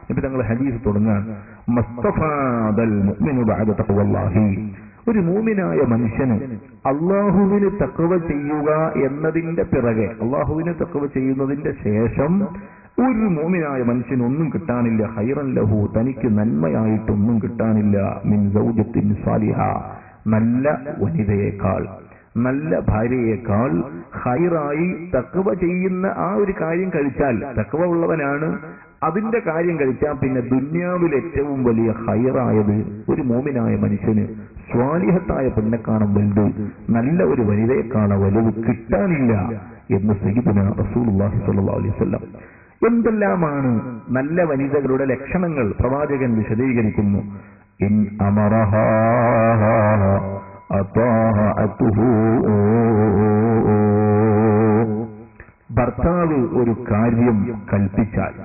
നബി തങ്ങൾ ഹദീസ് തുടങ്ങാൻ, മസ്തഫാദൽ മുഅ്മിനു ബഅദ തഖ്വല്ലാഹി. ഒരു മൂമിനായ മനുഷ്യന് അള്ളാഹുവിന് തഖ്വ ചെയ്യുക എന്നതിന്റെ പിറകെ, അള്ളാഹുവിന് തഖ്വ ചെയ്യുന്നതിന്റെ ശേഷം ഒരു മൂമിനായ മനുഷ്യന് ഒന്നും കിട്ടാനില്ല. ഖൈറൻ ലഹു, തനിക്ക് നന്മയായിട്ടൊന്നും കിട്ടാനില്ല. മിൻ സൗജത്തിൻ സാലിഹ, നല്ല വനിതയേക്കാൾ, നല്ല ഭാര്യയേക്കാൾ ഖൈറായി തഖ്വ ചെയ്യുന്ന ആ ഒരു കാര്യം കഴിച്ചാൽ, തഖ്വ ഉള്ളവനാണ്, അതിന്റെ കാര്യം കഴിച്ചാൽ പിന്നെ ദുന്യാവിൽ ഏറ്റവും വലിയ ഖൈറായത് ഒരു മോമിനായ മനുഷ്യന് സ്വാലിഹത്തായ പെണ്ണെക്കാണും വലുത്, നല്ല ഒരു വനിതയെക്കാണ് വലുത് കിട്ടാനില്ല എന്ന് സയ്യിദുനാ റസൂലുള്ളാഹി സ്വല്ലല്ലാഹു അലൈഹി വസല്ലം. എന്തെല്ലാമാണ് നല്ല വനിതകളുടെ ലക്ഷണങ്ങൾ പ്രവാചകൻ വിശദീകരിക്കുന്നു. ഇൻ അമറഹാ അതാഅതുഹു, ഭർത്താവ് ഒരു കാര്യം കൽപ്പിച്ചാൽ,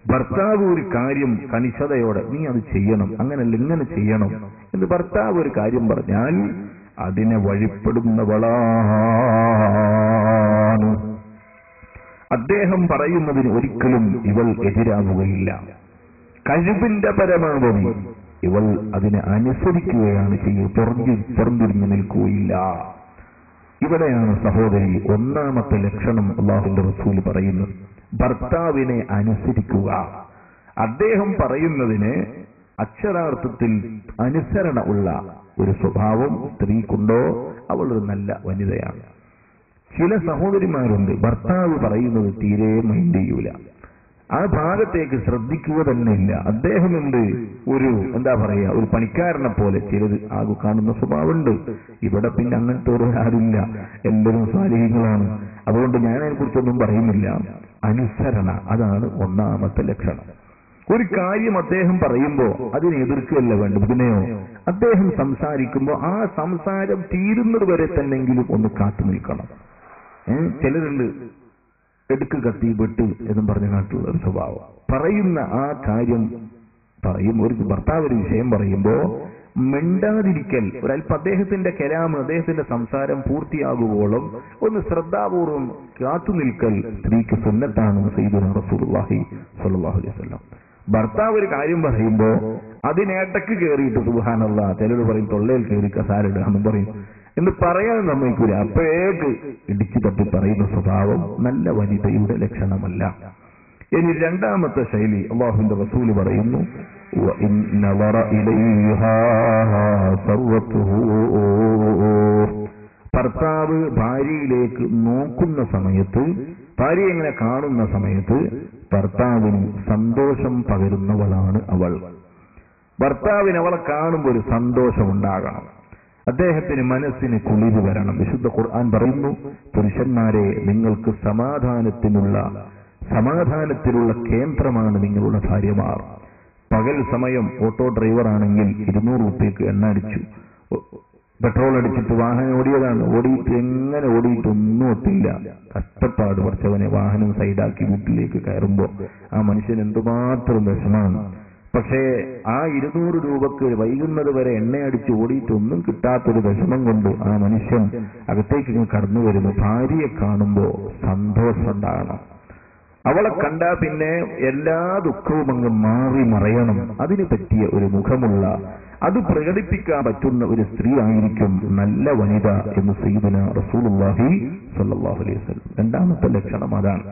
ഭർത്താവ് ഒരു കാര്യം കണിശതയോടെ നീ അത് ചെയ്യണം, അങ്ങനല്ല ഇങ്ങനെ ചെയ്യണം എന്ന് ഭർത്താവ് ഒരു കാര്യം പറഞ്ഞാൽ അതിനെ വഴിപ്പെടുന്നവളാണ്. അദ്ദേഹം പറയുന്നതിന് ഒരിക്കലും ഇവൾ എതിരാകുകയില്ല. കഴിവിന്റെ പരമാവധി ഇവൾ അതിനെ അനുസരിക്കുകയാണ് ചെയ്യുക, പുറംതിരിഞ്ഞു നിൽക്കുകയില്ല. ഇവിടെയാണ് സഹോദരി ഒന്നാമത്തെ ലക്ഷണം അല്ലാഹുവിന്റെ റസൂൽ പറയുന്നത്, ഭർത്താവിനെ അനുസരിക്കുക. അദ്ദേഹം പറയുന്നതിന് അക്ഷരാർത്ഥത്തിൽ അനുസരണ ഉള്ള ഒരു സ്വഭാവം സ്ത്രീക്കുണ്ടോ, അവൾ ഒരു നല്ല വനിതയാണ്. ചില സഹോദരിമാരുണ്ട്, ഭർത്താവ് പറയുന്നത് തീരെ മൈൻഡ് ചെയ്യൂല, ആ ഭാഗത്തേക്ക് ശ്രദ്ധിക്കുക തന്നെ ഇല്ല. അദ്ദേഹം ഉണ്ട് ഒരു എന്താ പറയാ, ഒരു പണിക്കാരനെ പോലെ ചിലത് കാണുന്ന സ്വഭാവമുണ്ട്. ഇവിടെ പിന്നെ അങ്ങനത്തെ ഒരു ആരില്ല, എല്ലാവരും സാലിഹീങ്ങളാണ്. അതുകൊണ്ട് ഞാൻ അതിനെക്കുറിച്ചൊന്നും പറയുന്നില്ല. അനുസരണ, അതാണ് ഒന്നാമത്തെ ലക്ഷണം. ഒരു കാര്യം അദ്ദേഹം പറയുമ്പോ അതിനെ എതിർക്കുകയല്ല വേണ്ടത്. പിന്നെയോ അദ്ദേഹം സംസാരിക്കുമ്പോ ആ സംസാരം തീരുന്നത് വരെ തന്നെങ്കിലും ഒന്ന് കാത്തു നിൽക്കണം. ചിലരുണ്ട് എടുക്ക് കത്തി വെട്ട് എന്നും പറഞ്ഞ നാട്ടിലുള്ള ഒരു സ്വഭാവം. പറയുന്ന ആ കാര്യം പറയും, ഒരു ഭർത്താവ് ഒരു വിഷയം പറയുമ്പോ മിണ്ടാതിരിക്കൽ, ഒരല്പം അദ്ദേഹത്തിന്റെ കലാമ്, അദ്ദേഹത്തിന്റെ സംസാരം പൂർത്തിയാകുവോളം ഒന്ന് ശ്രദ്ധാപൂർവം കാത്തു നിൽക്കൽ സ്ത്രീക്ക് സുന്നത്താണ് സയ്യിദുനാ റസൂലുള്ളാഹി സ്വല്ലല്ലാഹു അലൈഹി വസല്ലം. ഭർത്താവ് ഒരു കാര്യം പറയുമ്പോ അതിനേട്ടക്ക് കയറിയിട്ട് സുബ്ഹാനല്ലാഹ്, ചിലർ പറയും തൊള്ളയിൽ കയറി കസാലിടാന്നും പറയും, എന്ന് പറയാൻ സമ്മതിക്കൂല. അപ്പോഴേക്ക് ഇടിച്ചു തട്ടി പറയുന്ന സ്വഭാവം നല്ല വനിതയുടെ ലക്ഷണമല്ല. ഇനി രണ്ടാമത്തെ ശൈലി അല്ലാഹുവിന്റെ റസൂൽ പറയുന്നു, ഭർത്താവ് ഭാര്യയിലേക്ക് നോക്കുന്ന സമയത്ത്, ഭാര്യ എങ്ങനെ കാണുന്ന സമയത്ത് ഭർത്താവിന് സന്തോഷം പകരുന്നവളാണ് അവൾ. ഭർത്താവിന് അവളെ കാണുമ്പോൾ ഒരു സന്തോഷമുണ്ടാകണം, അദ്ദേഹത്തിന് മനസ്സിന് കുളിര് വരണം. വിശുദ്ധ ഖുർആൻ പറയുന്നു, പുരുഷന്മാരെ, നിങ്ങൾക്ക് സമാധാനത്തിലുള്ള കേന്ദ്രമാണ് നിങ്ങളുടെ ഭാര്യമാർ. പകൽ സമയം ഓട്ടോ ഡ്രൈവർ ആണെങ്കിൽ 200 രൂപയ്ക്ക് എണ്ണ അടിച്ചു, പെട്രോൾ അടിച്ചിട്ട് വാഹനം ഓടിയതാണ്. ഓടിയിട്ട് എങ്ങനെ ഓടിയിട്ടൊന്നും ഒത്തില്ല. കഷ്ടപ്പാട് കുറച്ചവനെ വാഹനം സൈഡാക്കി വീട്ടിലേക്ക് കയറുമ്പോൾ ആ മനുഷ്യൻ എന്തുമാത്രം വിഷമാണ്. പക്ഷേ ആ 200 രൂപക്ക് വൈകുന്നത് വരെ എണ്ണയടിച്ച് ഓടിയിട്ടൊന്നും കിട്ടാത്തൊരു വിഷമം കൊണ്ട് ആ മനുഷ്യൻ അകത്തേക്ക് കടന്നു വരുന്നു. ഭാര്യയെ കാണുമ്പോൾ സന്തോഷം ഉണ്ടാകണം. അവളെ കണ്ടാൽ പിന്നെ എല്ലാ ദുഃഖവും അങ്ങ് മാറി മറയണം. അതിന് പറ്റിയ ഒരു മുഖമുള്ള, അത് പ്രകടിപ്പിക്കാൻ പറ്റുന്ന ഒരു സ്ത്രീ ആയിരിക്കും നല്ല വനിത എന്ന് സയ്യിദുനാ റസൂലുള്ളാഹി സ്വല്ലല്ലാഹു അലൈഹി വസല്ലം. രണ്ടാമത്തെ ലക്ഷണം അതാണ്.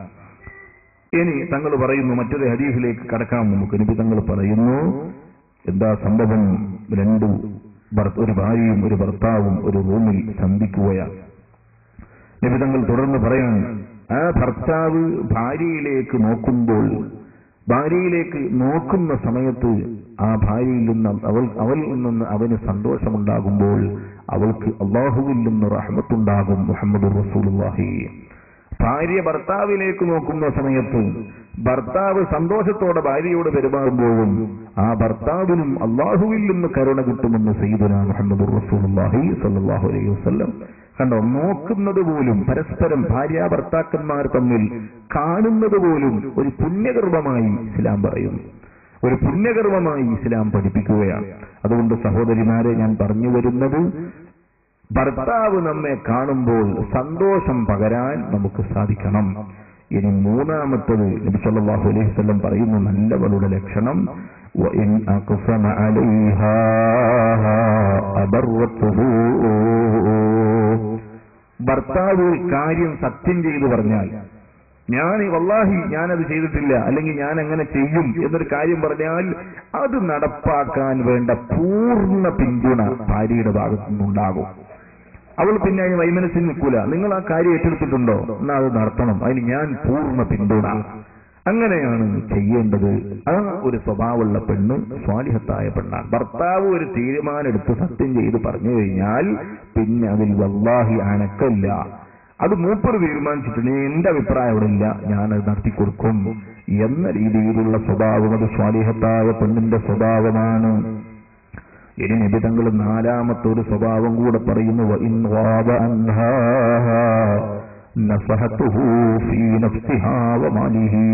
ഇനി തങ്ങൾ പറയുന്നു, മറ്റൊരു ഹദീസിലേക്ക് കടക്കാം നമുക്ക്. നബി തങ്ങൾ പറയുന്നു, എന്താ സംഭവം? ഒരു ഭാര്യയും ഒരു ഭർത്താവും ഒരു റൂമിൽ സന്ധിക്കുകയാണ്. നബി തങ്ങൾ തുടർന്ന് പറയാൻ, ആ ഭർത്താവ് ഭാര്യയിലേക്ക് നോക്കുന്ന സമയത്ത് ആ ഭാര്യയിൽ നിന്ന് അവളിൽ നിന്ന് അവന് സന്തോഷമുണ്ടാകുമ്പോൾ അവൾക്ക് അല്ലാഹുവിൽ നിന്ന് റഹ്മത്തുണ്ടാകും. മുഹമ്മദുർ റസൂലുള്ളാഹി. ഭാര്യ ഭർത്താവിലേക്ക് നോക്കുന്ന സമയത്ത് ഭർത്താവ് സന്തോഷത്തോടെ ഭാര്യയോട് പെരുമാറുമ്പോഴും ആ ഭർത്താവിനും അല്ലാഹുവിൽ നിന്ന് കരുണ കിട്ടുമെന്ന് സയ്യിദുനാ മുഹമ്മദുർ റസൂലുള്ളാഹി സ്വല്ലല്ലാഹു അലൈഹി വസല്ലം. കണ്ടോ, നോക്കുന്നത് പോലും, പരസ്പരം ഭാര്യ ഭർത്താക്കന്മാർ തമ്മിൽ കാണുന്നത് പോലും ഒരു പുണ്യകർമ്മമായി ഇസ്ലാം പറയുന്നു, ഒരു പുണ്യകർമ്മമായി ഇസ്ലാം പഠിപ്പിക്കുകയാണ്. അതുകൊണ്ട് സഹോദരിമാരെ, ഞാൻ പറഞ്ഞു വരുന്നത്, ഭർത്താവ് നമ്മെ കാണുമ്പോൾ സന്തോഷം പകരാൻ നമുക്ക് സാധിക്കണം. ഇനി മൂന്നാമത്തത് നബി സല്ലല്ലാഹു അലൈഹി വസല്ലം പറയുന്നു, നല്ലവളുടെ ലക്ഷണം, വഇൻ അഖ്സമ അലൈഹാ അബറത്തുഹു. ഭർത്താവ് കാര്യം സത്യം ചെയ്തു പറഞ്ഞാൽ, വല്ലാഹി ഞാനത് ചെയ്തിട്ടില്ല, അല്ലെങ്കിൽ ഞാൻ അങ്ങനെ ചെയ്യും എന്നൊരു കാര്യം പറഞ്ഞാൽ അത് നടപ്പാക്കാൻ വേണ്ട പൂർണ്ണ പിന്തുണ ഭാര്യയുടെ ഭാഗത്തു നിന്നുണ്ടാകും. അവൾ പിന്നെ അതിന് വൈമനസ്സിൽ നിൽക്കൂല. നിങ്ങൾ ആ കാര്യം ഏറ്റെടുത്തിട്ടുണ്ടോ, എന്നാൽ അത് നടത്തണം, അതിന് ഞാൻ പൂർണ്ണ പിന്തുണ. അങ്ങനെയാണ് ചെയ്യേണ്ടത്. ആ ഒരു സ്വഭാവമുള്ള പെണ്ണ് സ്വാലിഹത്തായ പെണ്ണാണ്. ഭർത്താവ് ഒരു തീരുമാനം എടുത്ത് സത്യം ചെയ്ത് പറഞ്ഞു കഴിഞ്ഞാൽ പിന്നെ അതിൽ വല്ലാഹി അനക്കല്ല. അത് മൂപ്പർ തീരുമാനിച്ചിട്ടുണ്ട്, എന്റെ അഭിപ്രായം അവിടെ ഇല്ല, ഞാനത് നടത്തിക്കൊടുക്കും എന്ന രീതിയിലുള്ള സ്വഭാവം അത് സ്വാലിഹത്തായ പെണ്ണിന്റെ സ്വഭാവമാണ്. ഇനി നബി തങ്ങൾ നാലാമത്തെ ഒരു സ്വഭാവം കൂടെ പറയുന്നു, വഇൻ ഗാബ അൻഹാ നസഹതുഹു ഫീ നഫ്സിഹാ വമാലിഹി.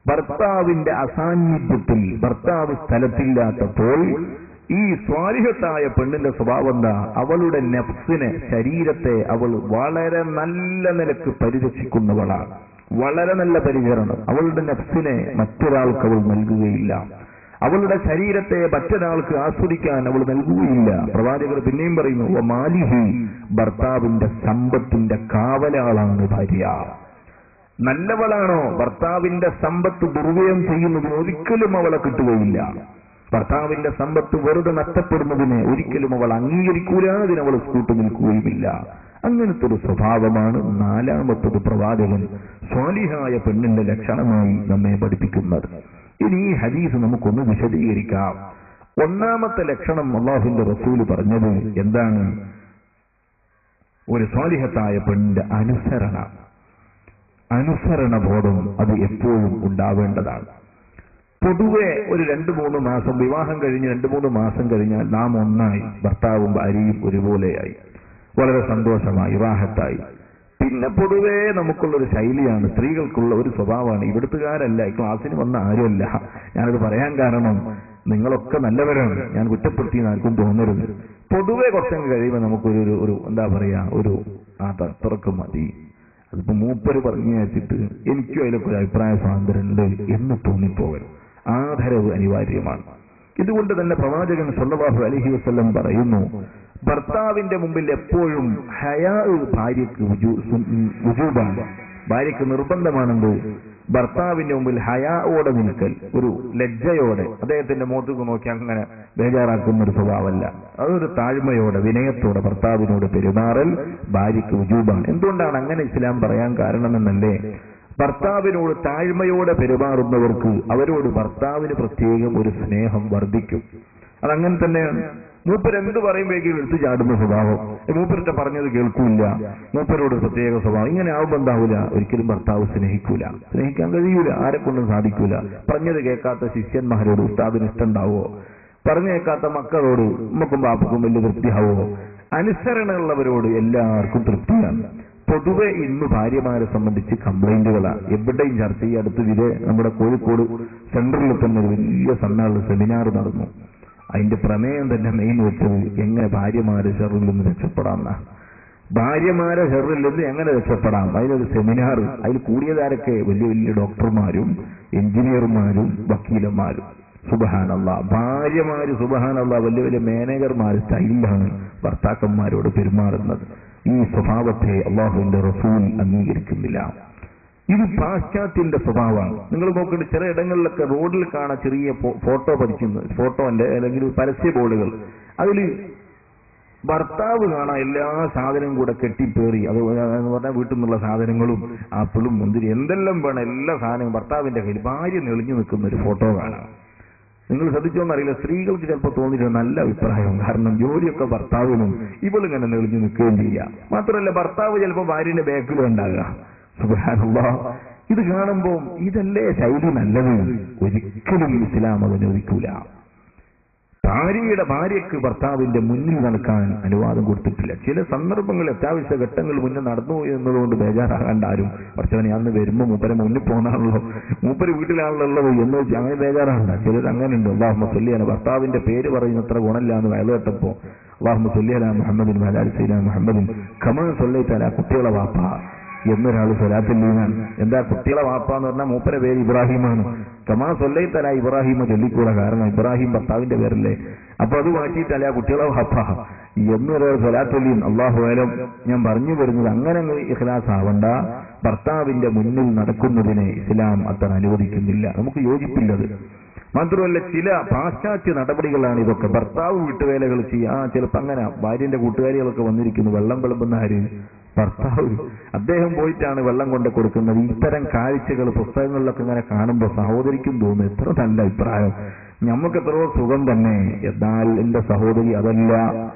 ഭർത്താവിന്റെ അസാന്നിധ്യത്തിൽ, ഭർത്താവ് സ്ഥലത്തില്ലാത്തപ്പോൾ ഈ സ്വാലിഹത്തായ പെണ്ണിന്റെ സ്വഭാവം എന്താ? അവളുടെ നഫ്സിനെ, ശരീരത്തെ അവൾ വളരെ നല്ല നിലക്ക് പരിരക്ഷിക്കുന്നവളാണ്. വളരെ നല്ല പരിചരണം. അവളുടെ നഫ്സിനെ മറ്റൊരാൾക്ക് അവൾ നൽകുകയില്ല. അവളുടെ ശരീരത്തെ മറ്റൊരാൾക്ക് ആസ്വദിക്കാൻ അവൾ നൽകുകയില്ല. പ്രവാചകർ പിന്നെയും പറയുന്നു, മാലിഹി, ഭർത്താവിന്റെ സമ്പത്തിന്റെ കാവലാളാണ് ഭാര്യ. നല്ലവളാണോ? ഭർത്താവിന്റെ സമ്പത്ത് ദുർവ്യയം ചെയ്യുന്നതിന് ഒരിക്കലും അവളെ കിട്ടുകയില്ല. ഭർത്താവിന്റെ സമ്പത്ത് വെറുതെ നഷ്ടപ്പെടുന്നതിനെ ഒരിക്കലും അവൾ അംഗീകരിക്കൂല, അതിനവൾ കൂട്ടു നിൽക്കുകയുമില്ല. അങ്ങനത്തെ ഒരു സ്വഭാവമാണ് നാലാമത്തത് പ്രവാചകൻ സ്വാലിഹായ പെണ്ണിന്റെ ലക്ഷണമായി നമ്മെ പഠിപ്പിക്കുന്നത്. ഇനി ഈ ഹദീസ് നമുക്കൊന്ന് വിശദീകരിക്കാം. ഒന്നാമത്തെ ലക്ഷണം അല്ലാഹുവിന്റെ റസൂല് പറഞ്ഞത് എന്താണ്? ഒരു സ്വാലിഹത്തായ പെണ്ണിന്റെ അനുസരണബോധം അത് എപ്പോഴും ഉണ്ടാവേണ്ടതാണ്. പൊതുവെ ഒരു 2-3 മാസം, വിവാഹം കഴിഞ്ഞ് 2-3 മാസം കഴിഞ്ഞാൽ നാം ഒന്നായി, ഭർത്താവും ഭാര്യയും ഒരുപോലെയായി, വളരെ സന്തോഷമായി, വിവാഹത്തായി. പിന്നെ പൊതുവേ നമുക്കുള്ളൊരു ശൈലിയാണ്, സ്ത്രീകൾക്കുള്ള ഒരു സ്വഭാവമാണ്. ഇവിടുത്തുകാരല്ല, ഈ ക്ലാസ്സിന് വന്ന ആരുമല്ല. ഞാനത് പറയാൻ കാരണം, നിങ്ങളൊക്കെ നല്ലവരാണ്, ഞാൻ കുറ്റപ്പെടുത്തിയെന്ന് ആർക്കും തോന്നരുത്. പൊതുവെ കുറച്ചങ്ങ് കഴിയുമ്പോൾ നമുക്കൊരു എന്താ പറയാ, അത്രക്ക് മതി, അതിപ്പോ മൂപ്പര് പറഞ്ഞു വെച്ചിട്ട് എനിക്കും അതിലൊക്കെ ഒരു അഭിപ്രായ സ്വാതന്ത്ര്യം ഉണ്ട് എന്ന് തോന്നിപ്പോകരുത്. ആദരവ് അനിവാര്യമാണ്. ഇതുകൊണ്ട് തന്നെ പ്രവാചകൻ സല്ലല്ലാഹു അലൈഹി വസല്ലം പറയുന്നു, ഭർത്താവിന്റെ മുമ്പിൽ എപ്പോഴും ഹയാ ഭാര്യക്ക് വുജൂബാണ്, ഭാര്യക്ക് നിർബന്ധമാണെന്ന്. ഭർത്താവിന്റെ മുമ്പിൽ ഹയാഓടെ നിൽക്കൽ, ഒരു ലജ്ജയോടെ, അദ്ദേഹത്തിന്റെ മുഖത്തേക്ക് നോക്കി അങ്ങനെ ബേജാറാക്കുന്ന ഒരു സ്വഭാവമല്ല, അതൊരു താഴ്മയോടെ വിനയത്തോടെ ഭർത്താവിനോട് പെരുമാറൽ ഭാര്യക്ക് വുജൂബാണ്. എന്തുകൊണ്ടാണ് അങ്ങനെ ഇസ്ലാം പറയാൻ കാരണമെന്നല്ലേ, ഭർത്താവിനോട് താഴ്മയോടെ പെരുമാറുന്നവർക്ക് അവരോട് ഭർത്താവിന് പ്രത്യേകം ഒരു സ്നേഹം വർദ്ധിക്കും. അതങ്ങനെ തന്നെയാണ്. മൂപ്പരെന്ത് പറയുമ്പോഴേക്കും എടുത്തു ചാടുന്ന സ്വഭാവം, മൂപ്പരത്തെ പറഞ്ഞത് കേൾക്കൂല, മൂപ്പരോട് പ്രത്യേക സ്വഭാവം. ഇങ്ങനെ ആവുമ്പോൾ എന്താവൂല, ഒരിക്കലും ഭർത്താവ് സ്നേഹിക്കാൻ കഴിയൂല, ആരെക്കൊണ്ടും സാധിക്കൂല. പറഞ്ഞത് കേൾക്കാത്ത ശിഷ്യന്മാരോട് ഉസ്താദിന് ഇഷ്ടമുണ്ടാവോ? പറഞ്ഞു കേൾക്കാത്ത മക്കളോട് ഉമ്മക്കും ബാപ്പക്കും വലിയ തൃപ്തിയാവോ? അനുസരണമുള്ളവരോട് എല്ലാവർക്കും തൃപ്തിയാണ്. പൊതുവെ ഇന്ന് ഭാര്യമാരെ സംബന്ധിച്ച് കംപ്ലൈന്റുകളാണ്. എവിടെയും ചർച്ച ചെയ്യും. അടുത്ത് നമ്മുടെ കോഴിക്കോട് സെൻട്രലിൽ തന്നെ ഒരു വലിയ സെമിനാർ നടന്നു. അതിന്റെ പ്രമേയം തന്നെ മെയിൻ വെച്ചത് എങ്ങനെ ഭാര്യമാരെ ഷെറിൽ നിന്ന് രക്ഷപ്പെടാമെന്നാണ്. ഭാര്യമാരെ ഷെറിൽ നിന്ന് എങ്ങനെ രക്ഷപ്പെടാം, അതിനൊരു സെമിനാർ. അതിൽ കൂടിയതാരൊക്കെ വലിയ വലിയ ഡോക്ടർമാരും എഞ്ചിനീയർമാരും വക്കീലന്മാരും. സുബ്ഹാനല്ലാഹ്, ഭാര്യമാര് സുബ്ഹാനല്ലാഹ് വലിയ വലിയ മാനേജർമാർ സ്റ്റൈലിലാണ് ഭർത്താക്കന്മാരോട് പെരുമാറുന്നത്. ഈ സ്വഭാവത്തെ അള്ളാഹുവിന്റെ റസൂൽ അംഗീകരിക്കുന്നില്ല. ഇത് പാശ്ചാത്യന്റെ സ്വഭാവമാണ്. നിങ്ങൾ നോക്കിയിട്ട് ചില ഇടങ്ങളിലൊക്കെ റോഡിൽ കാണാൻ ചെറിയ ഫോട്ടോന്റെ അല്ലെങ്കിൽ പരസ്യ ബോർഡുകൾ, അതിൽ ഭർത്താവ് കാണാൻ എല്ലാ സാധനവും കൂടെ കെട്ടിപ്പേറി, അത് പറഞ്ഞാൽ വീട്ടിൽ നിന്നുള്ള സാധനങ്ങളും ആപ്പിളും മുന്തിരി എന്തെല്ലാം വേണം എല്ലാ സാധനവും ഭർത്താവിന്റെ കയ്യിൽ, ഭാര്യ നെളിഞ്ഞു നിൽക്കുന്ന ഒരു ഫോട്ടോ കാണാം. നിങ്ങൾ ശ്രദ്ധിച്ചോന്നറിയില്ല, സ്ത്രീകൾക്ക് ചിലപ്പോൾ തോന്നിയിട്ട് നല്ല അഭിപ്രായം. കാരണം ജോലിയൊക്കെ ഭർത്താവിനും ഇവളിങ്ങനെ നെളിഞ്ഞു നിൽക്കുകയും ചെയ്യാം. മാത്രമല്ല ഭർത്താവ് ചിലപ്പോൾ ഭാര്യന്റെ ബാക്കിലും ഉണ്ടാകുക. സുബ്ഹാനല്ലാഹ്, ഇത് കാണുമ്പോൾ ഇതല്ലേ ശൈലി നല്ലത്? ഒരിക്കലും ഇസ്ലാം അത് അനുവദിക്കൂല. ഭാര്യയ്ക്ക് ഭർത്താവിന്റെ മുന്നിൽ നടക്കാൻ അനുവാദം കൊടുത്തിട്ടില്ല. ചില സന്ദർഭങ്ങളിൽ അത്യാവശ്യ ഘട്ടങ്ങൾ മുന്നേ നടന്നു എന്നതുകൊണ്ട് ബേജാറാകാണ്ട് ആരും. കുറച്ചവനെ അന്ന് വരുമ്പോൾ മൂപ്പരെ മുന്നിൽ പോകുന്നാണല്ലോ, മൂപ്പര് വീട്ടിലാണുള്ളത് എന്ന് വെച്ചാൽ അങ്ങനെ ബേജാറാകണ്ട. ചിലർ അങ്ങനെ ഉണ്ട്. അല്ലാഹുമ്മ സ്വല്ലി അലാ, ഭർത്താവിന്റെ പേര് പറയുന്നത്ര ഗുണമില്ല എന്ന് വയലു കേട്ടപ്പോ അല്ലാഹുമ്മ സ്വല്ലി അലാ മുഹമ്മദിൻ വഅലാ ആലി സയ്യിദിനാ മുഹമ്മദിൻ കമാ സ്വല്ലൈത അലാ കുട്ടികളെ വാപ്പ എന്നൊരാൾ സ്വലാത്തുല്ലീനാണ്. എന്താ കുട്ടികളെ വാപ്പ എന്ന് പറഞ്ഞാൽ മൂപ്പരെ പേര് ഇബ്രാഹിമാണ്. കമാ സ്വല്ലൈത അലാ ഇബ്രാഹിമ ചൊല്ലിക്കൂടാ, കാരണം ഇബ്രാഹിം ഭർത്താവിന്റെ പേരല്ലേ. അപ്പൊ അത് മാറ്റിയിട്ടല്ല കുട്ടികളെ വാപ്പ എന്നൊരാൾ സ്വലാത്തുല്ലീൻ. അല്ലാഹു അലം. ഞാൻ പറഞ്ഞു വരുന്നത് അങ്ങനെ ഇഖ്ലാസ് ആവണ്ട. ഭർത്താവിന്റെ മുന്നിൽ നടക്കുന്നതിനെ ഇസ്ലാം അത്ര അനുവദിക്കുന്നില്ല. നമുക്ക് യോജിപ്പില്ലത്. മാത്രമല്ല ചില പാശ്ചാത്യ നടപടികളാണ് ഇതൊക്കെ. ഭർത്താവ് വീട്ടുവേലകൾ ചെയ്യാം. ചിലപ്പോൾ അങ്ങനെ ഭാര്യന്റെ കൂട്ടുകാരികളൊക്കെ വന്നിരിക്കുന്നു. വെള്ളം വിളമ്പുന്ന ആര്? ഭർത്താവ്. അദ്ദേഹം പോയിട്ടാണ് വെള്ളം കൊണ്ട് കൊടുക്കുന്നത്. ഇത്തരം കാഴ്ചകൾ പുസ്തകങ്ങളിലൊക്കെ ഇങ്ങനെ കാണുമ്പോൾ സഹോദരിക്കും തോന്നുന്നു എത്ര നല്ല അഭിപ്രായം, ഞമ്മക്ക് എത്രയോ സുഖം തന്നെ. എന്നാൽ എന്റെ സഹോദരി അതല്ല.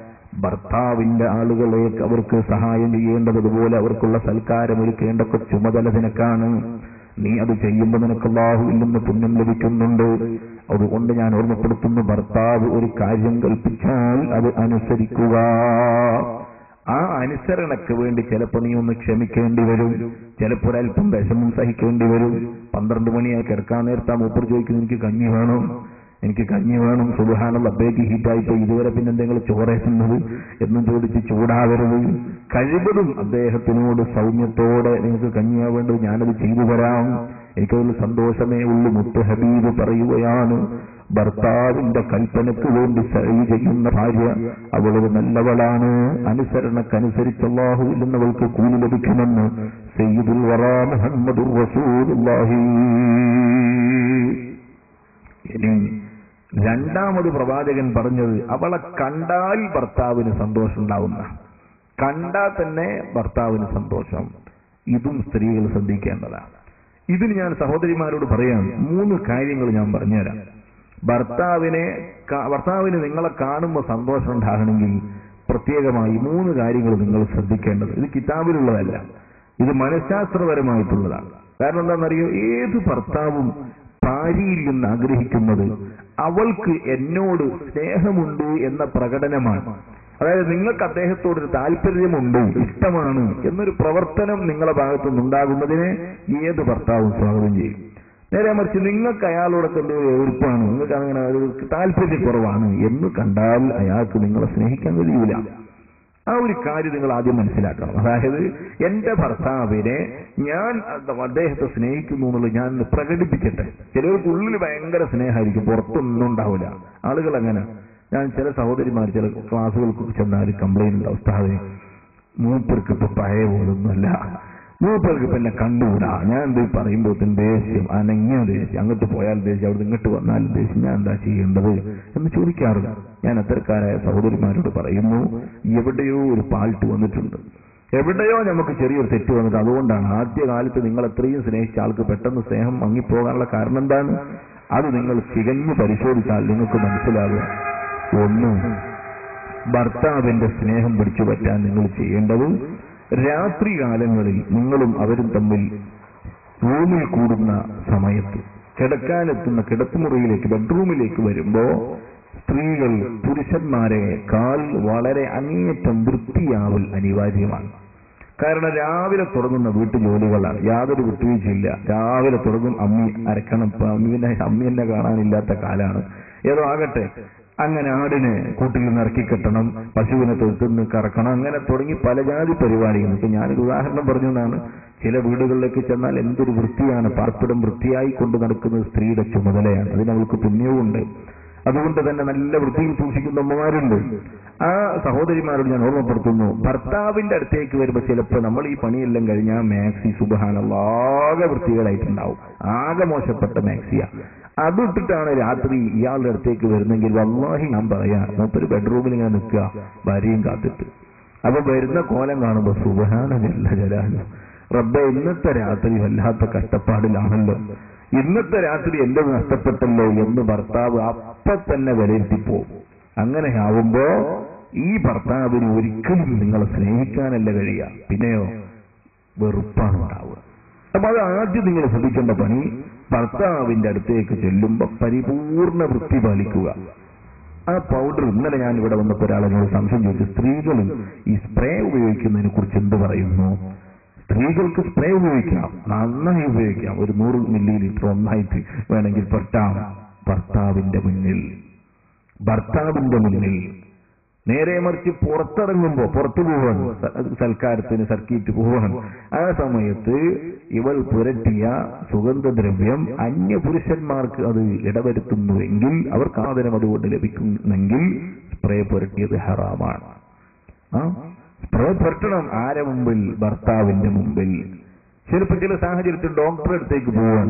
ഭർത്താവിന്റെ ആളുകളെ അവർക്ക് സഹായം ചെയ്യേണ്ടതുപോലെ അവർക്കുള്ള സൽക്കാരം ഒരുക്കേണ്ടൊക്കെ ചുമതല നിനക്കാണ്. നീ അത് ചെയ്യുമ്പോൾ നിനക്ക് അല്ലാഹുവിൽ നിന്ന് പുണ്യം ലഭിക്കുന്നുണ്ട്. അതുകൊണ്ട് ഞാൻ ഓർമ്മപ്പെടുത്തുന്നു, ഭർത്താവ് ഒരു കാര്യം കൽപ്പിച്ചാൽ അത് അനുസരിക്കുക. ആ അനുസരണക്ക് വേണ്ടി ചിലപ്പോൾ നീ ഒന്ന് ക്ഷമിക്കേണ്ടി വരും, ചിലപ്പോൾ ഒരല്പം വിഷമം സഹിക്കേണ്ടി വരും. 12 മണിയായി കിടക്കാൻ നേരത്താ മൂപ്പർ ചോദിക്കുന്നു, എനിക്ക് കഞ്ഞി വേണം. സുബ്ഹാനല്ലാഹ്, അബ്ബേക്ക് ഹീറ്റായിപ്പോ ഇതുവരെ പിന്നെ എന്തെങ്കിലും ചോറേറ്റുന്നത് എന്നും ചോദിച്ച് ചൂടാവരുത്. കഴിവതും അദ്ദേഹത്തിനോട് സൗമ്യത്തോടെ നിങ്ങൾക്ക് കഞ്ഞിയാവേണ്ടത് ഞാനത് ചെയ്തു തരാം, എനിക്കതിൽ സന്തോഷമേ ഉള്ളൂ. മുത്ത് ഹബീബ് പറയുകയാണ്, ഭർത്താവിന്റെ കൽപ്പനക്ക് വേണ്ടി സഅയ് ചെയ്യുന്ന ഭാര്യ അവളൊരു നല്ലവളാണ്. അനുസരണക്കനുസരിച്ച് അല്ലാഹുവിൽ നിന്നവൾക്ക് കൂലി ലഭിക്കുമെന്ന് സയ്യിദുൽ വറാ മുഹമ്മദുർ റസൂലുള്ളാഹി. ഇനി രണ്ടാമത് പ്രവാചകൻ പറഞ്ഞത് അവളെ കണ്ടാൽ ഭർത്താവിന് സന്തോഷം ഉണ്ടാവുന്ന, കണ്ടാൽ തന്നെ ഭർത്താവിന് സന്തോഷം. ഇതും സ്ത്രീകൾ ശ്രദ്ധിക്കേണ്ടതാണ്. ഇതിന് ഞാൻ സഹോദരിമാരോട് പറയാം, 3 കാര്യങ്ങൾ ഞാൻ പറഞ്ഞുതരാം. ഭർത്താവിന് നിങ്ങളെ കാണുമ്പോൾ സന്തോഷം ഉണ്ടാകണമെങ്കിൽ പ്രത്യേകമായി 3 കാര്യങ്ങൾ നിങ്ങൾ ശ്രദ്ധിക്കേണ്ടത്. ഇത് കിതാബിലുള്ളതല്ല, ഇത് മനഃശാസ്ത്രപരമായിട്ടുള്ളതാണ്. കാരണം എന്താണെന്നറിയോ, ഏത് ഭർത്താവും ഭാര്യയിൽ നിന്ന് ആഗ്രഹിക്കുന്നത് അവൾക്ക് എന്നോട് സ്നേഹമുണ്ട് എന്ന പ്രകടനമാണ്. അതായത് നിങ്ങൾക്ക് അദ്ദേഹത്തോടൊരു താല്പര്യമുണ്ട്, ഇഷ്ടമാണ് എന്നൊരു പ്രവർത്തനം നിങ്ങളുടെ ഭാഗത്തു നിന്നുണ്ടാകുന്നതിനെ ഏത് ഭർത്താവും സ്വാഗതം ചെയ്യും. നേരെ മറിച്ച് നിങ്ങൾക്ക് അയാളോടൊക്കെ എന്തോ എതിർപ്പാണ്, നിങ്ങൾക്ക് അങ്ങനെ ഒരു താല്പര്യക്കുറവാണ് എന്ന് കണ്ടാൽ അയാൾക്ക് നിങ്ങളെ സ്നേഹിക്കാൻ കഴിയൂല. ആ ഒരു കാര്യം നിങ്ങൾ ആദ്യം മനസ്സിലാക്കണം. അതായത് എന്റെ ഭർത്താവിനെ ഞാൻ അദ്ദേഹത്തെ സ്നേഹിക്കുന്നു എന്നുള്ളത് ഞാൻ പ്രകടിപ്പിക്കട്ടെ. ചിലർക്ക് ഉള്ളിൽ ഭയങ്കര സ്നേഹമായിരിക്കും, പുറത്തൊന്നും ഉണ്ടാവില്ല. ആളുകൾ അങ്ങനെ. ഞാൻ ചില സഹോദരിമാർ ചില ക്ലാസ്സുകൾക്ക് ചെന്നാൽ കംപ്ലൈന്റ് ഉണ്ടാവും, ഉസ്താദേ മൂപ്പർക്ക് ഇപ്പൊ പഴയ പോലൊന്നുമല്ല, മൂപ്പർക്ക് ഇപ്പൊ എന്നെ കണ്ടുകൂടാ, ഞാൻ എന്ത് പറയുമ്പോൾ ദേഷ്യം, അനങ്ങിയ ദേഷ്യം, അങ്ങോട്ട് പോയാൽ ദേഷ്യം, അവിടെ ഇങ്ങോട്ട് വന്നാലും ദേഷ്യം, ഞാൻ എന്താ ചെയ്യേണ്ടത് എന്ന് ചോദിക്കാറുണ്ട്. ഞാൻ അത്തരക്കാരായ സഹോദരിമാരോട് പറയുന്നു, എവിടെയോ ഒരു പാൾട്ട് വന്നിട്ടുണ്ട്. എവിടെയോ നമുക്ക് ചെറിയൊരു തെറ്റ് വന്നത്. അതുകൊണ്ടാണ് ആദ്യകാലത്ത് നിങ്ങൾ എത്രയും സ്നേഹിച്ച ആൾക്ക് പെട്ടെന്ന് സ്നേഹം മങ്ങിപ്പോകാനുള്ള കാരണം എന്താണ്? അത് നിങ്ങൾ തികഞ്ഞു പരിശോധിച്ചാൽ നിങ്ങൾക്ക് മനസ്സിലാകുക. ഒന്ന്, ഭർത്താവിന്റെ സ്നേഹം പിടിച്ചു പറ്റാൻ നിങ്ങൾ ചെയ്യേണ്ടത് രാത്രി കാലങ്ങളിൽ നിങ്ങളും അവരും തമ്മിൽ റൂമിൽ കൂടുന്ന സമയത്ത് കിടക്കാനെത്തുന്ന കിടത്തുമുറിയിലേക്ക് ബെഡ്റൂമിലേക്ക് വരുമ്പോ സ്ത്രീകൾ പുരുഷന്മാരെക്കാൾ വളരെ അങ്ങേയറ്റം വൃത്തിയാവൽ അനിവാര്യമാണ്. കാരണം രാവിലെ തുടങ്ങുന്ന വീട്ടുജോലികളാണ്, യാതൊരു വിട്ടുവീഴ്ചയില്ല. രാവിലെ തുടങ്ങും, അമ്മി അരക്കണം. ഇപ്പൊ അമ്മി എന്നെ കാണാനില്ലാത്ത കാലാണ്. ഏതോ ആകട്ടെ, അങ്ങനെ ആടിനെ കൂട്ടിൽ നിന്ന് ഇറക്കി കെട്ടണം, പശുവിനെ തൊഴുത്തുനിന്ന് കറക്കണം, അങ്ങനെ തുടങ്ങി പല ജാതി പരിപാടികൾ. ഇപ്പൊ ഞാനൊരു ഉദാഹരണം പറഞ്ഞതാണ്. ചില വീടുകളിലേക്ക് ചെന്നാൽ എന്തൊരു വൃത്തിയാണ്, പാർപ്പിടം വൃത്തിയായി കൊണ്ട് നടക്കുന്നത് സ്ത്രീയുടെ ചുമതലയാണ്. അതിന് അവൾക്ക് പുണ്യവുമുണ്ട്. അതുകൊണ്ട് തന്നെ നല്ല വൃത്തിയിൽ സൂക്ഷിക്കുന്ന അമ്മമാരുണ്ട്. ആ സഹോദരിമാരോട് ഞാൻ ഓർമ്മപ്പെടുത്തുന്നു, ഭർത്താവിന്റെ അടുത്തേക്ക് വരുമ്പോൾ ചിലപ്പോൾ നമ്മൾ ഈ പണിയെല്ലാം കഴിഞ്ഞാൽ മാക്സി സുബ്ഹാനല്ലാഹ് വൃത്തികേടായിട്ടുണ്ടാവും, ആകെ മോശപ്പെട്ട മാക്സിയ. അതിട്ടിട്ടാണ് രാത്രി ഇയാളുടെ അടുത്തേക്ക് വരുന്നെങ്കിൽ വല്ലാഹി ഞാൻ പറയാ, മൂപ്പര് ബെഡ്റൂമിൽ ഇങ്ങനെ നിൽക്കുക ഭാര്യയും കാത്തിട്ട്. അപ്പൊ വരുന്ന കോലം കാണുമ്പോ സുബ്ഹാനല്ലാഹ് ജലാലു, റബ്ബേ ഇന്നത്തെ രാത്രി വല്ലാത്ത കഷ്ടപ്പാടിലാണല്ലോ, ഇന്നത്തെ രാത്രി എന്റെ നഷ്ടപ്പെട്ടല്ലോ എന്ന് ഭർത്താവ് അപ്പൊ തന്നെ വിലയിരുത്തിപ്പോകും. അങ്ങനെ ആവുമ്പോ ഈ ഭർത്താവിന് ഒരിക്കലും നിങ്ങളെ സ്നേഹിക്കാനല്ല കഴിയുക, പിന്നെയോ വെറുപ്പാണ് ഉണ്ടാവുക. അപ്പൊ അത് ആദ്യം നിങ്ങൾ ശ്രദ്ധിക്കേണ്ട പണി, ഭർത്താവിന്റെ അടുത്തേക്ക് ചെല്ലുമ്പോ പരിപൂർണ വൃത്തി പാലിക്കുക. ആ പൗഡർ, ഇന്നലെ ഞാൻ ഇവിടെ വന്നപ്പോ ഒരാളെന്നോട് സംശയം ചോദിച്ചു, സ്ത്രീകൾ ഈ സ്പ്രേ ഉപയോഗിക്കുന്നതിനെ കുറിച്ച് എന്ത് പറയുന്നു? സ്ത്രീകൾക്ക് സ്പ്രേ ഉപയോഗിക്കാം, നന്നായി ഉപയോഗിക്കാം, ഒരു 100 മില്ലി ഒന്നായിട്ട് വേണമെങ്കിൽ പറ്റാം. ഭർത്താവിന്റെ മുന്നിൽ നേരെ മറിച്ച് പുറത്തിറങ്ങുമ്പോ, പുറത്തു പോവാൻ, സൽക്കാരത്തിന് സർക്കിറ്റ് പോവാൻ, ആ സമയത്ത് ഇവൾ പുരട്ടിയ സുഗന്ധദ്രവ്യം അന്യ പുരുഷന്മാർക്ക് അത് ഇടവരുത്തുന്നുവെങ്കിൽ, അവർക്ക് ആദരം അതുകൊണ്ട് ലഭിക്കുന്നെങ്കിൽ സ്പ്രേ പുരട്ടിയത് ഹറാമാണ്. സ്പ്രേ പുരട്ടണം ആരെ മുമ്പിൽ? ഭർത്താവിന്റെ മുമ്പിൽ. ചിലപ്പോൾ ചില സാഹചര്യത്തിൽ ഡോക്ടറുടെ അടുത്തേക്ക് പോവാൻ,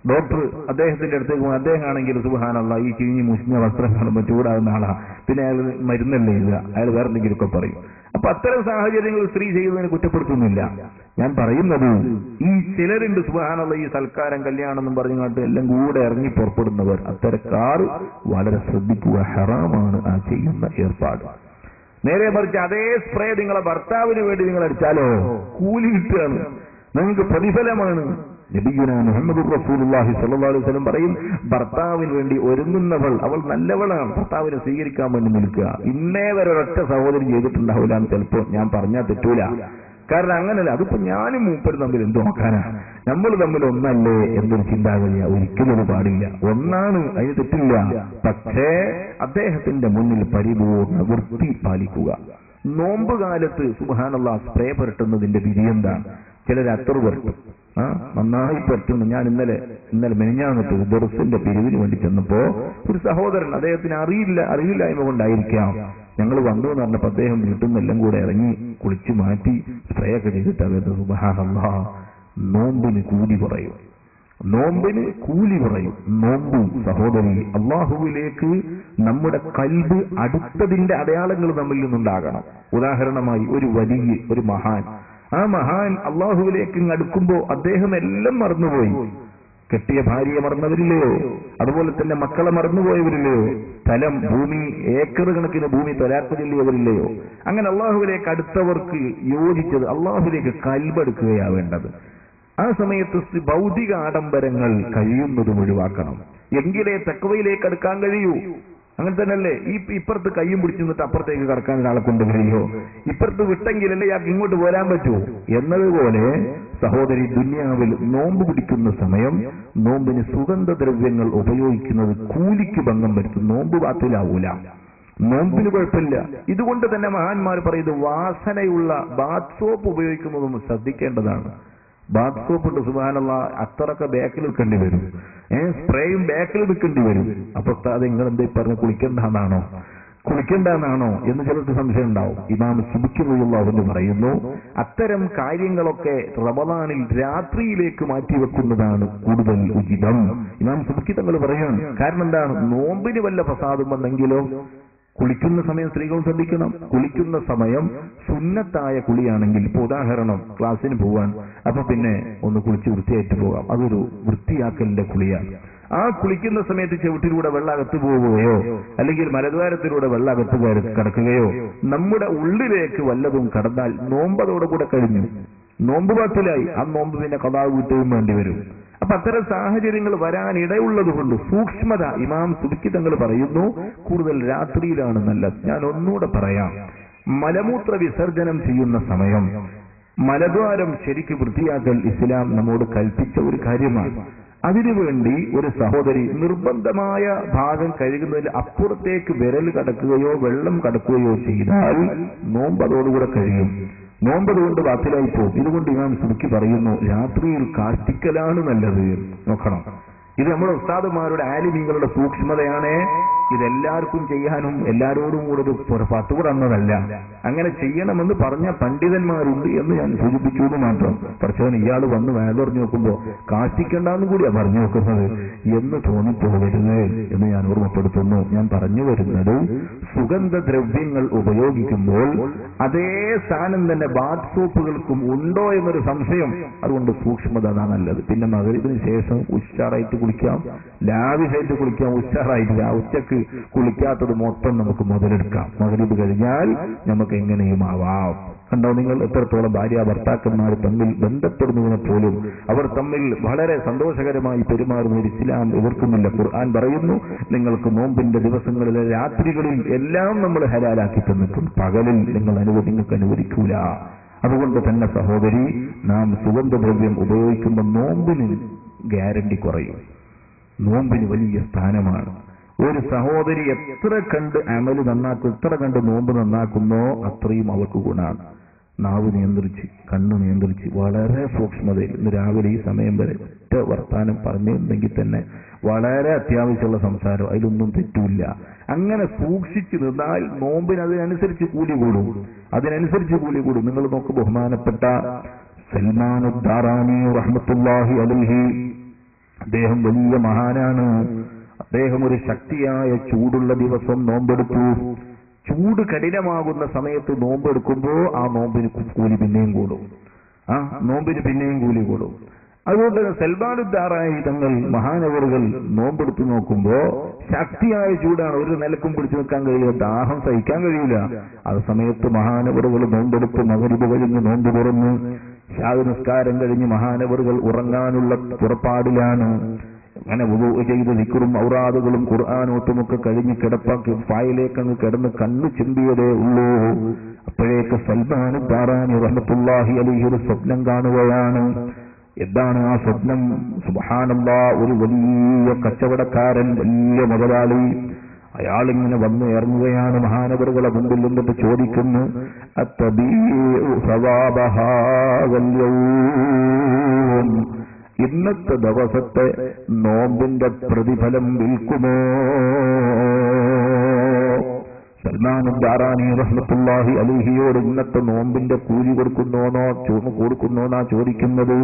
ഡോക്ടർ അദ്ദേഹത്തിന്റെ അടുത്തേക്ക് പോകാൻ, അദ്ദേഹം ആണെങ്കിൽ സുബ്ഹാനല്ലാഹ് ഈ കിഴിഞ്ഞ് മുഷിഞ്ഞ വസ്ത്രം കാണുമ്പോൾ ചൂടാകുന്ന ആളാ, പിന്നെ അയാൾ മരുന്നല്ലേ ഇല്ല, അയാൾ വേറെ എന്തെങ്കിലുമൊക്കെ പറയും. അപ്പൊ അത്തരം സാഹചര്യങ്ങൾ സ്ത്രീ ചെയ്യുന്നതിന് കുറ്റപ്പെടുത്തുന്നില്ല. ഞാൻ പറയുന്നത്, ഈ ചിലരുണ്ട് സുബ്ഹാനല്ലാഹ് ഈ സൽക്കാരം കല്യാണം എന്നും പറഞ്ഞുകൊണ്ട് എല്ലാം കൂടെ ഇറങ്ങി പുറപ്പെടുന്നവർ, അത്തരക്കാർ വളരെ ശ്രദ്ധിക്കുക, ഹറാമാണ് ആ ചെയ്യുന്ന ഏർപ്പാട്. നേരെ മറിച്ച് അതേ സ്പ്രേ നിങ്ങളെ ഭർത്താവിന് വേണ്ടി നിങ്ങൾ അടിച്ചാലോ കൂലി കിട്ടുകയാണ്, നിങ്ങൾക്ക് പ്രതിഫലമാണ്. നബിയുനാ മുഹമ്മദുർ റസൂലുള്ളാഹി സ്വല്ലല്ലാഹു അലൈഹി വസല്ലം പറയും, ഭർത്താവിന് വേണ്ടി ഒരുങ്ങുന്നവൾ അവൾ നല്ലവളാണ്, ഭർത്താവിനെ സ്വീകരിക്കാൻ വേണ്ടി നിൽക്കുക. ഇന്നേ വരെ ഒരൊറ്റ സഹോദരി ചെയ്തിട്ടുണ്ടാവില്ല എന്ന് ചിലപ്പോൾ ഞാൻ പറഞ്ഞാൽ തെറ്റൂല. കാരണം അങ്ങനല്ല, അതിപ്പോ ഞാനും മൂപ്പരും തമ്മിൽ എന്ത് നോക്കാനാ, നമ്മൾ തമ്മിൽ ഒന്നല്ലേ എന്നൊരു ചിന്താഗതിയ ഒരിക്കലും പാടില്ല. ഒന്നാണ്, അതിന് തെറ്റില്ല. പക്ഷേ അദ്ദേഹത്തിന്റെ മുന്നിൽ പരിപൂർണ്ണ വൃത്തി പാലിക്കുക. നോമ്പ് കാലത്ത് സുബ്ഹാനല്ലാഹ് സ്പ്രേ പുരട്ടുന്നതിന്റെ വിധി എന്താണ്? ചിലർ അത്തർ പുരട്ടും, നന്നായി പറ്റുന്നു. ഞാൻ ഇന്നലെ മെനിഞ്ഞാന്നിട്ട് ദർസിന്റെ പിരിവിന് വേണ്ടി ചെന്നപ്പോ ഒരു സഹോദരൻ, അദ്ദേഹത്തിന് അറിയില്ലായ്മ കൊണ്ടായിരിക്കാം, ഞങ്ങൾ വന്നു എന്ന് പറഞ്ഞപ്പോ അദ്ദേഹം വീട്ടിൽ നിന്നെല്ലാം കൂടെ ഇറങ്ങി കുളിച്ചു മാറ്റി സ്പ്രേ ഒക്കെ ചെയ്തിട്ട് അദ്ദേഹം സുബ്ഹാനല്ലാഹ് നോമ്പിന് കൂലി പറയും. നോമ്പ് സഹോദരി, അള്ളാഹുവിലേക്ക് നമ്മുടെ കൽബ് അടുത്തതിന്റെ അടയാളങ്ങൾ നമ്മിൽ നിന്നുണ്ടാകണം. ഉദാഹരണമായി ഒരു മഹാൻ, ആ മഹാൻ അള്ളാഹുവിലേക്ക് അടുക്കുമ്പോ അദ്ദേഹം എല്ലാം മറന്നുപോയി. കെട്ടിയ ഭാര്യയെ മറന്നവരില്ലയോ? അതുപോലെ തന്നെ മക്കളെ മറന്നുപോയവരില്ലയോ? സ്ഥലം, ഭൂമി, ഏക്കർ കണക്കിന് ഭൂമി തൊലാക്ക് ചൊല്ലിയവരില്ലയോ? അങ്ങനെ അള്ളാഹുവിലേക്ക് അടുത്തവർക്ക് യോജിച്ചത് അള്ളാഹുവിലേക്ക് കൽബെടുക്കുകയാ വേണ്ടത്. ആ സമയത്ത് ഭൗതിക ആഡംബരങ്ങൾ കഴിയുന്നതും ഒഴിവാക്കണം. എങ്കിലേ തഖ്വയിലേക്ക് അടുക്കാൻ കഴിയൂ. അങ്ങനെ തന്നെയല്ലേ, ഇപ്പുറത്ത് കയ്യും പിടിച്ചു നിന്നിട്ട് അപ്പുറത്തേക്ക് കടക്കാൻ ഒരാളെ കൊണ്ട് കഴിയോ? ഇപ്പുറത്ത് വിട്ടെങ്കിലല്ലേ ഇയാൾക്ക് ഇങ്ങോട്ട് പോരാൻ പറ്റൂ. എന്നതുപോലെ സഹോദരി, ദുനിയാവിൽ നോമ്പ് പിടിക്കുന്ന സമയം നോമ്പിന് സുഗന്ധദ്രവ്യങ്ങൾ ഉപയോഗിക്കുന്നത് കൂലിക്ക് ഭംഗം വരുത്തും. നോമ്പ് ബാത്തിലാവൂല, നോമ്പിന് കുഴപ്പമില്ല. ഇതുകൊണ്ട് തന്നെ മഹാന്മാർ പറയുന്നത് വാസനയുള്ള ബാത്ത് സോപ്പ് ഉപയോഗിക്കുന്നതും ശ്രദ്ധിക്കേണ്ടതാണ്. ബാത്ത് സോപ്പ് ഉണ്ട് സുബ്ഹാനല്ലാഹ്, അത്രയൊക്കെ ബാക്കിൽ നിൽക്കേണ്ടി വരും, സ്പ്രേയും ബാക്കിൽ നിൽക്കേണ്ടി വരും. അപ്പൊ അത് നിങ്ങൾ എന്താ പറഞ്ഞ് കുളിക്കണ്ടെന്നാണോ എന്ന് ചിലർക്ക് സംശയം ഉണ്ടാവും. ഇമാം സുബ്കി റളിയല്ലാഹു അൻഹു പറയുന്നു, അത്തരം കാര്യങ്ങളൊക്കെ റമദാനിൽ രാത്രിയിലേക്ക് മാറ്റിവെക്കുന്നതാണ് കൂടുതൽ ഉചിതം. ഇമാം സുബ്കി തങ്ങൾ പറയാണ്. കാരണം എന്താണ്? നോമ്പിന് വല്ല ഫസാദും വന്നെങ്കിലോ കുളിക്കുന്ന സമയം സ്ത്രീകൾ ശ്രദ്ധിക്കണം. കുളിക്കുന്ന സമയം സുന്നത്തായ കുളിയാണെങ്കിൽ, ഇപ്പൊ ഉദാഹരണം ക്ലാസ്സിന് പോവാൻ, അപ്പൊ പിന്നെ ഒന്ന് കുളിച്ച് വൃത്തിയായിട്ട് പോകാം, അതൊരു വൃത്തിയാക്കലിന്റെ കുളിയാണ്. ആ കുളിക്കുന്ന സമയത്ത് ചവിട്ടിലൂടെ വെള്ളം അകത്ത് പോവുകയോ അല്ലെങ്കിൽ മലദ്വാരത്തിലൂടെ വെള്ളം അകത്ത് കടക്കുകയോ നമ്മുടെ ഉള്ളിലേക്ക് വല്ലതും കടന്നാൽ നോമ്പതോടുകൂടെ കഴിഞ്ഞു, നോമ്പ് പാത്തിലായി. ആ നോമ്പ് പിന്നെ ഖദാ വീട്ടുകയും വേണ്ടി വരും. അപ്പൊ അത്തരം സാഹചര്യങ്ങൾ വരാൻ ഇടയുള്ളത് കൊണ്ട് സൂക്ഷ്മത ഇമാം സുബ്കി തങ്ങൾ പറയുന്നു, കൂടുതൽ രാത്രിയിലാണ് നല്ലത്. ഞാൻ ഒന്നുകൂടെ പറയാം, മലമൂത്ര വിസർജനം ചെയ്യുന്ന സമയം മലദ്വാരം ശരിക്ക് വൃത്തിയാക്കൽ ഇസ്ലാം നമ്മോട് കൽപ്പിച്ച ഒരു കാര്യമാണ്. അതിനുവേണ്ടി ഒരു സഹോദരി നിർബന്ധമായ ഭാഗം കഴുകുന്നതിൽ അപ്പുറത്തേക്ക് വിരൽ കടക്കുകയോ വെള്ളം കടക്കുകയോ ചെയ്താൽ നോമ്പ് അതോടുകൂടെ കഴിയും, നോമ്പതുകൊണ്ട് ബാത്തിലായി പോകും. ഇതുകൊണ്ട് ഇമാം സുബ്കി പറയുന്നു, രാത്രിയിൽ കാഷ്ടിക്കലാണ് നല്ലത്. നോക്കണം, ഇത് നമ്മുടെ ഉസ്താദുമാരുടെ ആലിമീങ്ങളുടെ സൂക്ഷ്മതയാണ്. ഇതെല്ലാവർക്കും ചെയ്യാനും എല്ലാരോടും കൂടെ ഒരു ഫത്വ തന്നതല്ല. അങ്ങനെ ചെയ്യണമെന്ന് പറഞ്ഞ പണ്ഡിതന്മാരുണ്ട് എന്ന് ഞാൻ സൂചിപ്പിച്ചു മാത്രം. പക്ഷേ ഇയാൾ വന്ന് വേദറിഞ്ഞു നോക്കുമ്പോ കാഷ്ടിക്കണ്ടെന്നും കൂടിയാ പറഞ്ഞു നോക്കുന്നത് എന്ന് തോന്നിപ്പോകരുത് എന്ന് ഞാൻ ഓർമ്മപ്പെടുത്തുന്നു. ഞാൻ പറഞ്ഞു വരുന്നത്, സുഗന്ധദ്രവ്യങ്ങൾ ഉപയോഗിക്കുമ്പോൾ അതേ സ്ഥാനം തന്നെ ബാത്ത് സോപ്പുകൾക്കും ഉണ്ടോ എന്നൊരു സംശയം. അതുകൊണ്ട് സൂക്ഷ്മത അതാ നല്ലത്. പിന്നെ മഗ്‌രിബിന് ശേഷം ഉഷാറായിട്ട് കുളിക്കാം, ലാവിഷായിട്ട് കുളിക്കാം, ഉഷാറായിട്ട്. ആ ഉച്ചക്ക് കുളിക്കാത്തത് മൊത്തം നമുക്ക് മുതലെടുക്കാം. മഗ്‌രിബ് കഴിഞ്ഞാൽ നമുക്ക് എങ്ങനെയും ആവാം. കണ്ടോ നിങ്ങൾ എത്രത്തോളം ഭാര്യ ഭർത്താക്കന്മാർ തമ്മിൽ ബന്ധപ്പെടുന്നതിനെ പോലും അവർ തമ്മിൽ വളരെ സന്തോഷകരമായി പെരുമാറുന്ന ഒരു ഇസ്ലാം എതിർക്കുന്നില്ല. ഖുർആൻ പറയുന്നു, നിങ്ങൾക്ക് നോമ്പിന്റെ ദിവസങ്ങളിലെ രാത്രികളിൽ എല്ലാം നമ്മൾ ഹലാലാക്കി തന്നിട്ടുണ്ട്, പകലിൽ നിങ്ങൾക്ക് അനുവദിക്കൂല. അതുകൊണ്ട് തന്നെ സഹോദരി, നാം സുഗന്ധദ്രവ്യം ഉപയോഗിക്കുമ്പോൾ നോമ്പിന് ഗ്യാരണ്ടി കുറയും, നോമ്പിന് വലിയ സ്ഥാനമാണ്. ഒരു സഹോദരി എത്ര കണ്ട് അമല് നന്നാക്കും, എത്ര കണ്ട് നോമ്പ് നന്നാക്കുന്നോ അത്രയും അവർക്ക് ഗുണമാണ്. നാവ് നിയന്ത്രിച്ച്, കണ്ണ് നിയന്ത്രിച്ച്, വളരെ സൂക്ഷ്മതയിൽ ഇന്ന് രാവിലെ ഈ സമയം വരെ ഒറ്റ വർത്താനം പറഞ്ഞിരുന്നെങ്കിൽ തന്നെ വളരെ അത്യാവശ്യമുള്ള സംസാരം, അതിലൊന്നും തെറ്റില്ല. അങ്ങനെ സൂക്ഷിച്ചു നിന്നാൽ നോമ്പിന് അതിനനുസരിച്ച് കൂലി കൂടും, അതിനനുസരിച്ച് കൂലി കൂടും. നിങ്ങൾ നോക്ക്, ബഹുമാനപ്പെട്ട സൽമാൻ ദാറാനി റഹ്മത്തുള്ളാഹി അലൈഹി, അദ്ദേഹം വലിയ മഹാനാണ്. അദ്ദേഹം ഒരു ശക്തിയായ ചൂടുള്ള ദിവസം നോമ്പെടുത്തു. ചൂട് കഠിനമാകുന്ന സമയത്ത് നോമ്പെടുക്കുമ്പോ ആ നോമ്പിന് കൂലി പിന്നെയും കൂടും, ആ നോമ്പിന് പിന്നെയും കൂലി കൂടും. അതുകൊണ്ട് സൽമാനുദ്ദാറായി തങ്ങൾ മഹാനവറുകൾ നോമ്പെടുത്തു നോക്കുമ്പോ ശക്തിയായ ചൂടാണ്, ഒരു നിലക്കും പിടിച്ചു നിൽക്കാൻ കഴിയില്ല, ദാഹം സഹിക്കാൻ കഴിയില്ല. ആ സമയത്ത് മഹാനവറുകൾ നോമ്പെടുത്ത് മഗ്‌രിബ് കഴിഞ്ഞ് നോമ്പ് തുറന്ന് ശാഹ് നിസ്കാരം കഴിഞ്ഞ് മഹാനവറുകൾ ഉറങ്ങാനുള്ള പുറപ്പാടിലാണ്. അങ്ങനെ വുളൂ ചെയ്ത് ദിക്റും ഔറാദുകളും ഖുർആനോത്തുമൊക്കെ കഴിഞ്ഞ് കിടപ്പാക്കി ഫായിലേക്ക് അങ്ങ് കിടന്ന് കണ്ണു ചിമ്പിയതേ ഉള്ളൂ. അപ്പോഴേക്ക് സൽമാൻ ദാറാനി റഹ്മത്തുള്ളാഹി അലൈഹി ഒരു സ്വപ്നം കാണുകയാണ്. എന്താണ് ആ സ്വപ്നം? സുബ്ഹാനല്ലാഹ്, ഒരു വലിയ കച്ചവടക്കാരൻ, വലിയ മുതലാളി, അയാളിങ്ങനെ വന്ന് ഇറങ്ങുകയാണ് മഹാനവറുകളെ മുമ്പിൽ നിന്നിട്ട് ചോദിക്കുന്നു, അത്തബീഉ സവാബഹാ വൽ യൗം, ഇന്നത്തെ ദിവസത്തെ നോമ്പിന്റെ പ്രതിഫലം വിൽക്കുമോ? സൽമാൻ ദാറാനി റഹ്മത്തുള്ളാഹി അലൈഹിയോട് ഇന്നത്തെ നോമ്പിന്റെ കൂലി കൊടുക്കുന്നോന്നാ ചോദിക്കുന്നത്.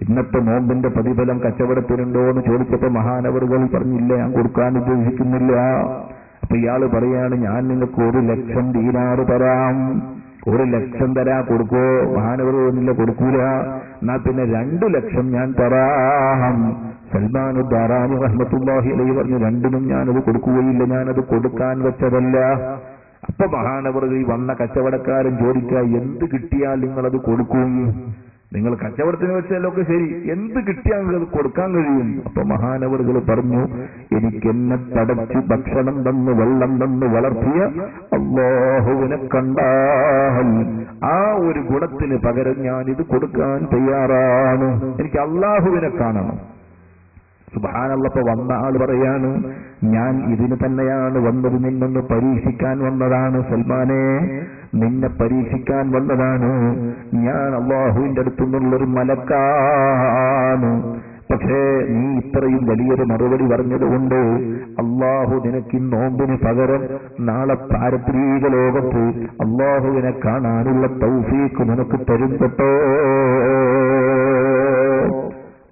ഇന്നത്തെ നോമ്പിന്റെ പ്രതിഫലം കച്ചവടത്തിനുണ്ടോ എന്ന് ചോദിച്ചപ്പോ മഹാനവറുകൾ പറഞ്ഞില്ല, ഞാൻ കൊടുക്കാൻ ഉദ്ദേശിക്കുന്നില്ല. അപ്പൊ ഇയാള് പറയാണ്, ഞാൻ നിങ്ങൾക്ക് 1,00,000 ദീനാറ് തരാം, 1,00,000 തരാ. കൊടുക്കോ? മഹാനവറുകൾ ഒന്നില്ല, കൊടുക്കൂല. എന്നാ പിന്നെ 2,00,000 ഞാൻ തരാം. സൽമാൻ ദാറാനി റഹ്മത്തുള്ളാഹി അലൈഹി പറഞ്ഞു, രണ്ടിനും ഞാനത് കൊടുക്കുകയില്ല, ഞാനത് കൊടുക്കാൻ വെച്ചതല്ല. അപ്പൊ മഹാനവറുകൾ ഈ വന്ന കച്ചവടക്കാരൻ ചോദിക്കുക, എന്ത് കിട്ടിയാൽ നിങ്ങളത് കൊടുക്കും? നിങ്ങൾ കച്ചവടത്തിന് വെച്ചതൊക്കെ ശരി, എന്ത് കിട്ടിയാൽ നിങ്ങളത് കൊടുക്കാൻ കഴിയും? അപ്പൊ മഹാനവറുകൾ പറഞ്ഞു, എനിക്ക് എന്നെ തടച്ച് ഭക്ഷണം തന്ന് വെള്ളം തന്ന് വളർത്തിയ അല്ലാഹുവിനെ കണ്ടാൽ ആ ഒരു ഗുണത്തിന് പകരം ഞാൻ ഇത് കൊടുക്കാൻ തയ്യാറാണ്. എനിക്ക് അല്ലാഹുവിനെ കാണണം. സുബ്ഹാനല്ലാഹ്. ഇപ്പൊ വന്ന ആൾ പറയാണ്, ഞാൻ ഇതിന് തന്നെയാണ് വന്നത്, നിന്നൊന്ന് പരീക്ഷിക്കാൻ വന്നതാണ് സൽമാനെ, നിന്നെ പരീക്ഷിക്കാൻ വന്നതാണ്. ഞാൻ അല്ലാഹുവിന്റെ അടുത്തുനിന്നുള്ളൊരു മലക്കാണ്. പക്ഷേ നീ ഇത്രയും വലിയൊരു മറുപടി പറഞ്ഞതുകൊണ്ട് അല്ലാഹു നിനക്ക് നോമ്പിന് പകരം നാളെ പാരത്രീക ലോകത്ത് അല്ലാഹുവിനെ കാണാനുള്ള തൗഫീഖ് നിനക്ക് തരും കേട്ടോ.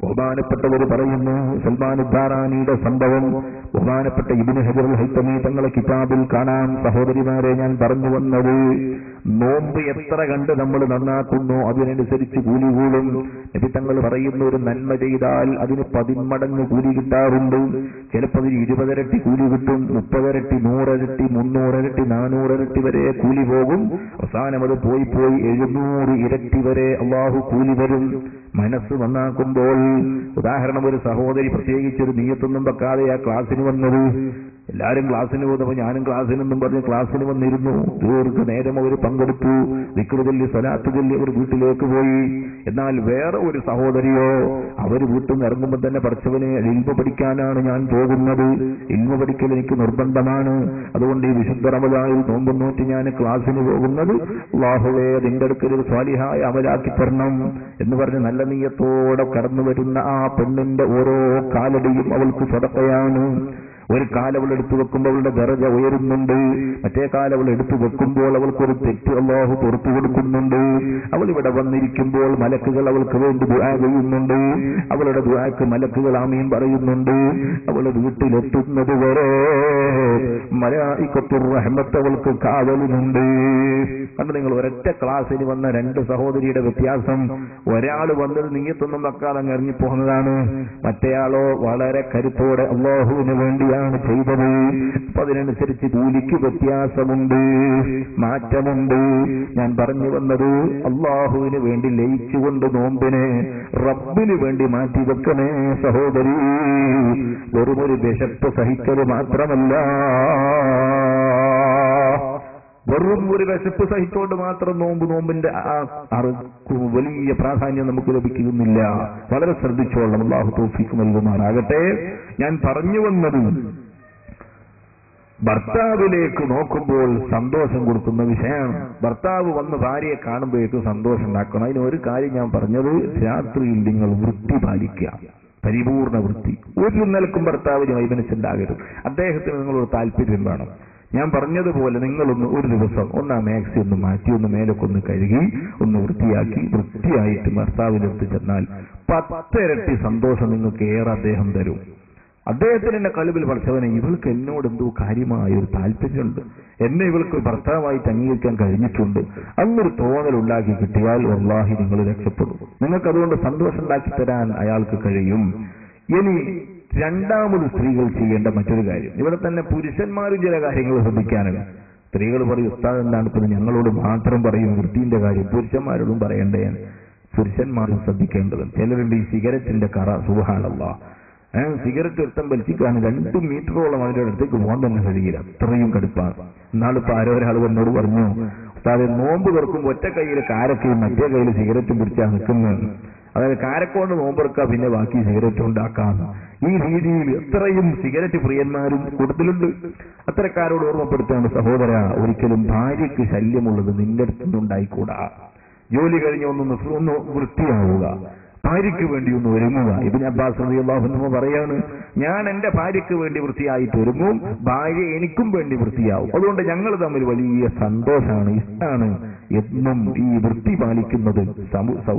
ബഹുമാനപ്പെട്ടവർ പറയുന്നു സൽമാൻ ദാറാനിയുടെ സംഭവം ബഹുമാനപ്പെട്ട ഇബ്നു ഹജർ അൽ ഹൈതമി തങ്ങളെ കിതാബിൽ കാണാം. സഹോദരിമാരെ, ഞാൻ പറഞ്ഞു വന്നത് നോമ്പ് എത്ര കണ്ട് നമ്മൾ നന്നാക്കുന്നു അതിനനുസരിച്ച് കൂലി കൂടും. നബി തങ്ങൾ പറയുന്ന ഒരു നന്മ ചെയ്താൽ അതിന് 10 മടങ്ങ് കൂലി കിട്ടാറുണ്ട്. ചിലപ്പോൾ അതിന് 20 ഇരട്ടി കൂലി കിട്ടും, 30 ഇരട്ടി, 100 ഇരട്ടി, 300 ഇരട്ടി, 400 ഇരട്ടി വരെ കൂലി പോകും. അവസാനം അത് പോയി 700 ഇരട്ടി വരെ അള്ളാഹു കൂലി വരും മനസ്സ് നന്നാക്കുമ്പോൾ. ഉദാഹരണം, ഒരു സഹോദരി പ്രത്യേകിച്ചൊരു നീയത്തൊന്നും വെക്കാതെ ആ ക്ലാസ്സിന് വന്നത്. എല്ലാവരും ക്ലാസ്സിന് പോകുന്നപ്പോൾ ഞാനും ക്ലാസ്സിനെന്നും പറഞ്ഞ് ക്ലാസ്സിന് വന്നിരുന്നു. ദീർഘനേരം അവർ പങ്കെടുത്തു, ദിക്ർ ചൊല്ലി സ്വലാത്ത് ചൊല്ലി അവർ വീട്ടിലേക്ക് പോയി. എന്നാൽ വേറെ ഒരു സഹോദരിയോ അവർ വീട്ടിൽ നിന്ന് ഇറങ്ങുമ്പോൾ തന്നെ പഠിച്ചവന് ഇൽമ പഠിക്കാനാണ് ഞാൻ പോകുന്നത്, ഇൽമ പഠിക്കൽ എനിക്ക് നിർബന്ധമാണ്, അതുകൊണ്ട് ഈ വിശുദ്ധ റമദാനിൽ നോമ്പ് നോറ്റ് ഞാൻ ക്ലാസ്സിന് പോകുന്നത് അല്ലാഹുവേ നിന്റെ അടുക്കൽ ഒരു സ്വാലിഹായ അമലാക്കി തരണം എന്ന് പറഞ്ഞ് നല്ല നീയത്തോടെ കടന്നു വരുന്ന ആ പെണ്ണിന്റെ ഓരോ കാലടിയും അവൾക്ക് സ്വതക്കയാണ്. ഒരു കാലവൾ എടുത്തു വെക്കുമ്പോൾ അവളുടെ ദറജ ഉയരുന്നുണ്ട്, മറ്റേ കാലവൾ എടുത്തു വെക്കുമ്പോൾ അവൾക്കൊരു തെറ്റ് അല്ലാഹു പുറത്തു കൊടുക്കുന്നുണ്ട്. അവൾ ഇവിടെ വന്നിരിക്കുമ്പോൾ മലക്കുകൾ അവൾക്ക് വേണ്ടി ദുആ ചെയ്യുന്നുണ്ട്, അവളുടെ ദുആക്ക് മലക്കുകൾ ആമീൻ പറയുന്നുണ്ട്. അവൾ വീട്ടിലെത്തുന്നത് വരെ മലായികത്തുർ റഹ്മത്ത് അവൾക്ക് കാവലുന്നുണ്ട്. കണ്ടു നിങ്ങൾ, ഒരൊറ്റ ക്ലാസ്സിന് വന്ന 2 സഹോദരിയുടെ വ്യത്യാസം. ഒരാൾ വന്നത് നീയത്തൊന്നും വെക്കാതെ ഇറങ്ങിപ്പോകുന്നതാണ്, മറ്റേയാളോ വളരെ കരുത്തോടെ അല്ലാഹുവിന് വേണ്ടിയാണ് ചെയ്തത്. അപ്പൊ അതിനനുസരിച്ച് കൂലിക്ക് വ്യത്യാസമുണ്ട്, മാറ്റമുണ്ട്. ഞാൻ പറഞ്ഞു വന്നത് അല്ലാഹുവിന് വേണ്ടി ലയിച്ചുകൊണ്ട് നോമ്പിനെ റബ്ബിന് വേണ്ടി മാറ്റി വെക്കണേ സഹോദരി. വെറുമൊരു വിശപ്പ് സഹിക്കല് മാത്രമല്ല, വെറും ഒരു വിശപ്പ് സഹിച്ചുകൊണ്ട് മാത്രം നോമ്പിന്റെ വലിയ പ്രാധാന്യം നമുക്ക് ലഭിക്കുന്നില്ല. വളരെ ശ്രദ്ധിച്ചോളണം. അല്ലാഹു തൗഫീഖ് നൽകുമാറാകട്ടെ. ഞാൻ പറഞ്ഞു വന്നത് ഭർത്താവിലേക്ക് നോക്കുമ്പോൾ സന്തോഷം കൊടുക്കുന്ന വിഷയമാണ്. ഭർത്താവ് വന്ന് ഭാര്യയെ കാണുമ്പോഴേക്കും സന്തോഷം ഉണ്ടാക്കണം. അതിന് ഒരു കാര്യം ഞാൻ പറഞ്ഞത്, രാത്രിയിൽ നിങ്ങൾ വൃത്തി പാലിക്കുക, പരിപൂർണ വൃത്തി. ഒരു നിലക്കും ഭർത്താവിന് വൈമനസ്സുണ്ടാകരുത്. അദ്ദേഹത്തിന് നിങ്ങളൊരു താല്പര്യം വേണം. ഞാൻ പറഞ്ഞതുപോലെ നിങ്ങളൊന്ന് ഒരു ദിവസം ഒന്ന് ആ മാക്സി ഒന്ന് മാറ്റി ഒന്ന് മേലൊക്കെ ഒന്ന് കഴുകി ഒന്ന് വൃത്തിയായിട്ട് ഭർത്താവിനെടുത്ത് ചെന്നാൽ 10 ഇരട്ടി സന്തോഷം നിങ്ങൾക്ക് ഏറെ അദ്ദേഹം തരും. അദ്ദേഹത്തിന് എന്നെ കൽബിൽ പഠിച്ചവനെ ഇവൾക്ക് എന്നോട് എന്തോ കാര്യമായ ഒരു താല്പര്യമുണ്ട്, എന്നെ ഇവൾക്ക് ഭർത്താവായിട്ട് അംഗീകരിക്കാൻ കഴിഞ്ഞിട്ടുണ്ട്, അങ്ങൊരു തോന്നൽ ഉണ്ടാക്കി കിട്ടിയാൽ വല്ലാഹി നിങ്ങൾ രക്ഷപ്പെടും. നിങ്ങൾക്ക് അതുകൊണ്ട് സന്തോഷം ഉണ്ടാക്കി തരാൻ അയാൾക്ക് കഴിയും. ഇനി രണ്ടാമത് സ്ത്രീകൾ ചെയ്യേണ്ട മറ്റൊരു കാര്യം, ഇവിടെ തന്നെ പുരുഷന്മാരും ചില കാര്യങ്ങൾ ശ്രദ്ധിക്കാനാണ്. സ്ത്രീകൾ പറയും ഉസ്താദ് എന്താണ് ഇപ്പൊ ഞങ്ങളോട് മാത്രം പറയും വൃത്തിന്റെ കാര്യം, പുരുഷന്മാരോടും പറയേണ്ടതാണ്. പുരുഷന്മാരും ശ്രദ്ധിക്കേണ്ടത്. ചിലരുണ്ട് ഈ സിഗരറ്റിന്റെ കറ, സുബ്ഹാനല്ലാഹ്, സിഗരറ്റ് ഒരുത്തം വലിച്ചിട്ടാണ് 2 മീറ്ററോളം അതിന്റെ അടുത്തേക്ക് പോകാൻ തന്നെ കഴിയില്ല, അത്രയും കടുപ്പാണ്. എന്നാളിപ്പോ ഒരാൾ എന്നോട് പറഞ്ഞു ഉസ്താദ് നോമ്പ് തുറക്കുമ്പോൾ ഒറ്റ കയ്യിൽ കാരക്കയും മറ്റേ കയ്യിൽ സിഗരറ്റും പിടിച്ചാൽ നിൽക്കുന്നത്, അതായത് കാരക്കൊണ്ട് നോമ്പെടുക്കുക പിന്നെ ബാക്കി സിഗരറ്റ് ഉണ്ടാക്കാം. ഈ രീതിയിൽ എത്രയും സിഗരറ്റ് പ്രിയന്മാരും കൂടുതലുണ്ട്. അത്തരക്കാരോട് ഓർമ്മപ്പെടുത്താണ് സഹോദര, ഒരിക്കലും ഭാര്യയ്ക്ക് ശല്യമുള്ളത് നിന്റെ അടുത്തുനിന്നുണ്ടായിക്കൂടാ. ജോലി കഴിഞ്ഞ് ഒന്ന് വൃത്തിയാവുക, ഭാര്യയ്ക്ക് വേണ്ടി ഒന്ന് ഒരുങ്ങുക. ഇബ്നു അബ്ബാസ് റളിയല്ലാഹു അൻഹു പറയാണ്, ഞാൻ എന്റെ ഭാര്യയ്ക്ക് വേണ്ടി വൃത്തിയായിട്ട് ഒരുങ്ങും, ഭാര്യ എനിക്കും വേണ്ടി വൃത്തിയാവും. അതുകൊണ്ട് ഞങ്ങൾ തമ്മിൽ വലിയ സന്തോഷമാണ്, ഇഷ്ടമാണ്. എന്നും ഈ വൃത്തി പാലിക്കുന്നത്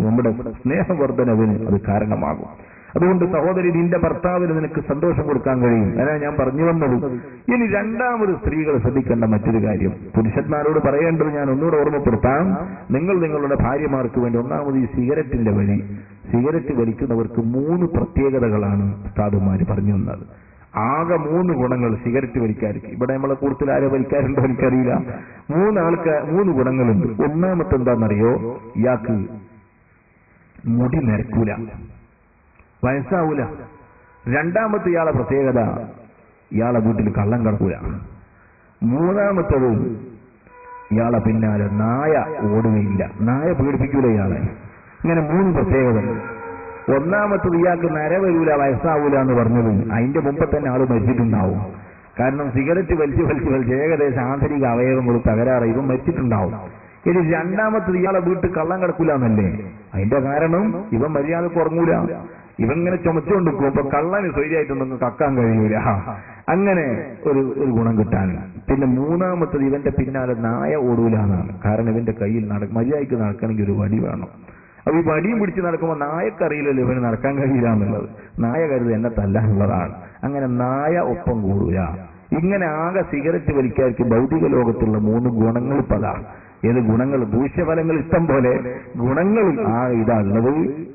നമ്മുടെ സ്നേഹവർദ്ധനവിന് അത് കാരണമാകും. അതുകൊണ്ട് സഹോദരി, നിന്റെ ഭർത്താവിന് നിനക്ക് സന്തോഷം കൊടുക്കാൻ കഴിയും. അതാണ് ഞാൻ പറഞ്ഞു വന്നത്. ഇനി രണ്ടാമത് സ്ത്രീകൾ ശ്രദ്ധിക്കേണ്ട മറ്റൊരു കാര്യം, പുരുഷന്മാരോട് പറയേണ്ടത് ഞാൻ ഒന്നുകൂടെ ഓർമ്മപ്പെടുത്താം. നിങ്ങൾ നിങ്ങളുടെ ഭാര്യമാർക്ക് വേണ്ടി ഒന്നാമത് ഈ സിഗരറ്റിന്റെ വഴി, സിഗരറ്റ് വലിക്കുന്നവർക്ക് 3 പ്രത്യേകതകളാണ് ഉസ്താദുമാര് പറഞ്ഞു തന്നത്. ആകെ 3 ഗുണങ്ങൾ സിഗരറ്റ് വലിക്കാർക്ക്. ഇവിടെ നമ്മളെ കൂടുതൽ ആരെ വലിക്കാറുണ്ടോ എനിക്കറിയില്ല. 3 ഗുണങ്ങളുണ്ട്. ഒന്നാമത്തെ എന്താണെന്നറിയോ, ഇയാൾക്ക് മുടി നരക്കൂല, വയസ്സാവൂല. രണ്ടാമത്തെ ഇയാളെ പ്രത്യേകത, ഇയാളെ വീട്ടിൽ കള്ളം കടക്കൂല. മൂന്നാമത്തത്, ഇയാളെ പിന്നാലെ നായ ഓടുകയില്ല, നായ പീഡിപ്പിക്കൂല ഇയാളെ. ഇങ്ങനെ 3 പ്രത്യേകത. ഒന്നാമത്തത്, ഇയാൾക്ക് നര വരൂല, വയസ്സാവൂല എന്ന് പറഞ്ഞത് അതിന്റെ മുമ്പ് തന്നെ ആള് മരിച്ചിട്ടുണ്ടാവും. കാരണം സിഗരറ്റ് വലിച്ച് ഏകദേശം ആന്തരിക അവയവങ്ങൾ തകരാറ്, ഇവൻ മരിച്ചിട്ടുണ്ടാവും. ഇനി രണ്ടാമത്തത്, ഇയാളെ വീട്ടിൽ കള്ളം കിടക്കൂല എന്നല്ലേ. അതിന്റെ കാരണം ഇവൻ മര്യാദക്ക് ഉറങ്ങൂല, ഇവൻ ഇങ്ങനെ ചുമച്ചുകൊണ്ടിരിക്കും. അപ്പൊ കള്ളന് സ്വൈര്യമായിട്ടൊന്നും കക്കാൻ കഴിയൂല. അങ്ങനെ ഒരു ഗുണം കിട്ടാൻ. പിന്നെ മൂന്നാമത്തത്, ഇവന്റെ പിന്നാലെ നായ ഓടൂല എന്നാണ്. കാരണം ഇവന്റെ കയ്യിൽ മര്യാദയ്ക്ക് നടക്കണമെങ്കിൽ ഒരു വടി വേണം. അപ്പൊ ഈ വടിയും പിടിച്ച് നടക്കുമ്പോൾ നായക്കറിയില്ലല്ലോ ഇവന് നടക്കാൻ കഴിയില്ല എന്നുള്ളത്. നായ കരുത് എന്നെ തല്ലാനുള്ളതാണ്. അങ്ങനെ നായ ഒപ്പം കൂടൂല. ഇങ്ങനെ ആകെ സിഗരറ്റ് വലിക്കാർക്ക് ഭൗതിക ലോകത്തുള്ള 3 ഗുണങ്ങൾ പതാ. ഏത് ഗുണങ്ങൾ? ദൂഷ്യഫലങ്ങൾ ഇഷ്ടം പോലെ, ഗുണങ്ങൾ ഇതാണുള്ളത്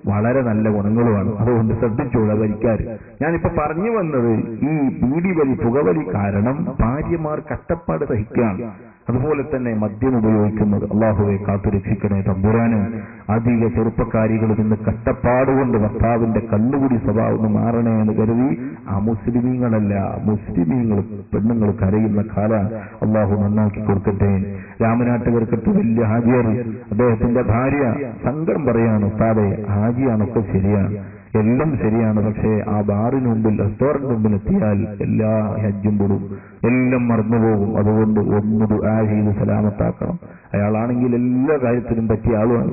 വളരെ നല്ല ഗുണങ്ങളുമാണ്. അതുകൊണ്ട് ശ്രദ്ധിച്ചോളൂ വലിക്കാർ. ഞാനിപ്പോ പറഞ്ഞു വന്നത് ഈ ബീഡി വലി, പുകവലി കാരണം ഭാര്യമാർ കഷ്ടപ്പാട് സഹിക്കുകയാണ്. അതുപോലെ തന്നെ മദ്യം ഉപയോഗിക്കുന്നത് അള്ളാഹുവെ കാത്തുരക്ഷിക്കണേ തമ്പുരാന്. അധിക ചെറുപ്പക്കാരികളിൽ നിന്ന് കഷ്ടപ്പാടുകൊണ്ട് ഭർത്താവിന്റെ കല്ലുകുടി സ്വഭാവം മാറണേ എന്ന് കരുതി മുസ്ലിമീങ്ങളല്ല, മുസ്ലിമീങ്ങൾ പെണ്ണുങ്ങൾ കരയുന്ന കാലം അള്ളാഹു നന്നാക്കി കൊടുക്കട്ടെ. രാമനാട്ടുകർക്കത്ത് വലിയ ഹാജിയർ, അദ്ദേഹത്തിന്റെ ഭാര്യ സങ്കടം പറയാണ്, ഉസ്താദേ ഹാജിയാണൊക്കെ ശരിയാണ്, എല്ലാം ശരിയാണ്, പക്ഷേ ആ ബാറിന് മുമ്പിൽ റെസ്റ്റോറന്റ് മുമ്പിൽ എത്തിയാൽ എല്ലാ ഹജ്ജും പൊടും, എല്ലാം മറന്നുപോകും. അതുകൊണ്ട് ഒന്ന് ദുആ ചെയ്ത് സലാമത്താക്കണം. അയാളാണെങ്കിൽ എല്ലാ കാര്യത്തിനും പറ്റിയ ആളുമാണ്.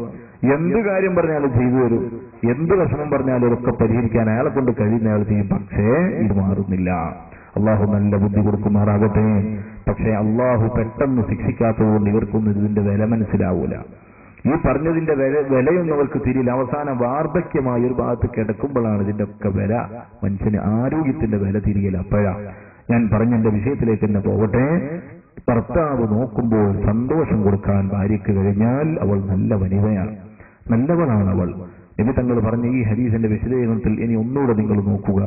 എന്ത് കാര്യം പറഞ്ഞാലും ചെയ്തു തരും, എന്ത് വിഷമം പറഞ്ഞാലും ഇതൊക്കെ പരിഹരിക്കാൻ അയാളെ കൊണ്ട് കഴിയുന്ന അയാൾ ചെയ്യും. പക്ഷേ ഇത് മാറുന്നില്ല. അള്ളാഹു നല്ല ബുദ്ധി കൊടുക്കുമാറാകട്ടെ. പക്ഷേ അള്ളാഹു പെട്ടെന്ന് ശിക്ഷിക്കാത്തതുകൊണ്ട് ഇവർക്കൊന്നും ഇതിന്റെ വില മനസ്സിലാവൂല. ഈ പറഞ്ഞതിന്റെ വിലയൊന്നും അവർക്ക് തിരിയില്ല. അവസാനം വാർദ്ധക്യമായ ഒരു ഭാഗത്ത് കിടക്കുമ്പോഴാണ് ഇതിന്റെ ഒക്കെ വില, മനുഷ്യന് ആരോഗ്യത്തിന്റെ വില തിരിയല. അപ്പോഴാ ഞാൻ പറഞ്ഞ എന്റെ വിഷയത്തിലേക്ക് തന്നെ പോകട്ടെ. ഭർത്താവ് നോക്കുമ്പോൾ സന്തോഷം കൊടുക്കാൻ ഭാര്യയ്ക്ക് കഴിഞ്ഞാൽ അവൾ നല്ല വനിതയാണ്, നല്ലവളാണ് അവൾ. നബി തങ്ങൾ പറഞ്ഞ ഈ ഹദീസിന്റെ വിശദീകരണത്തിൽ ഇനി ഒന്നുകൂടെ നിങ്ങൾ നോക്കുക.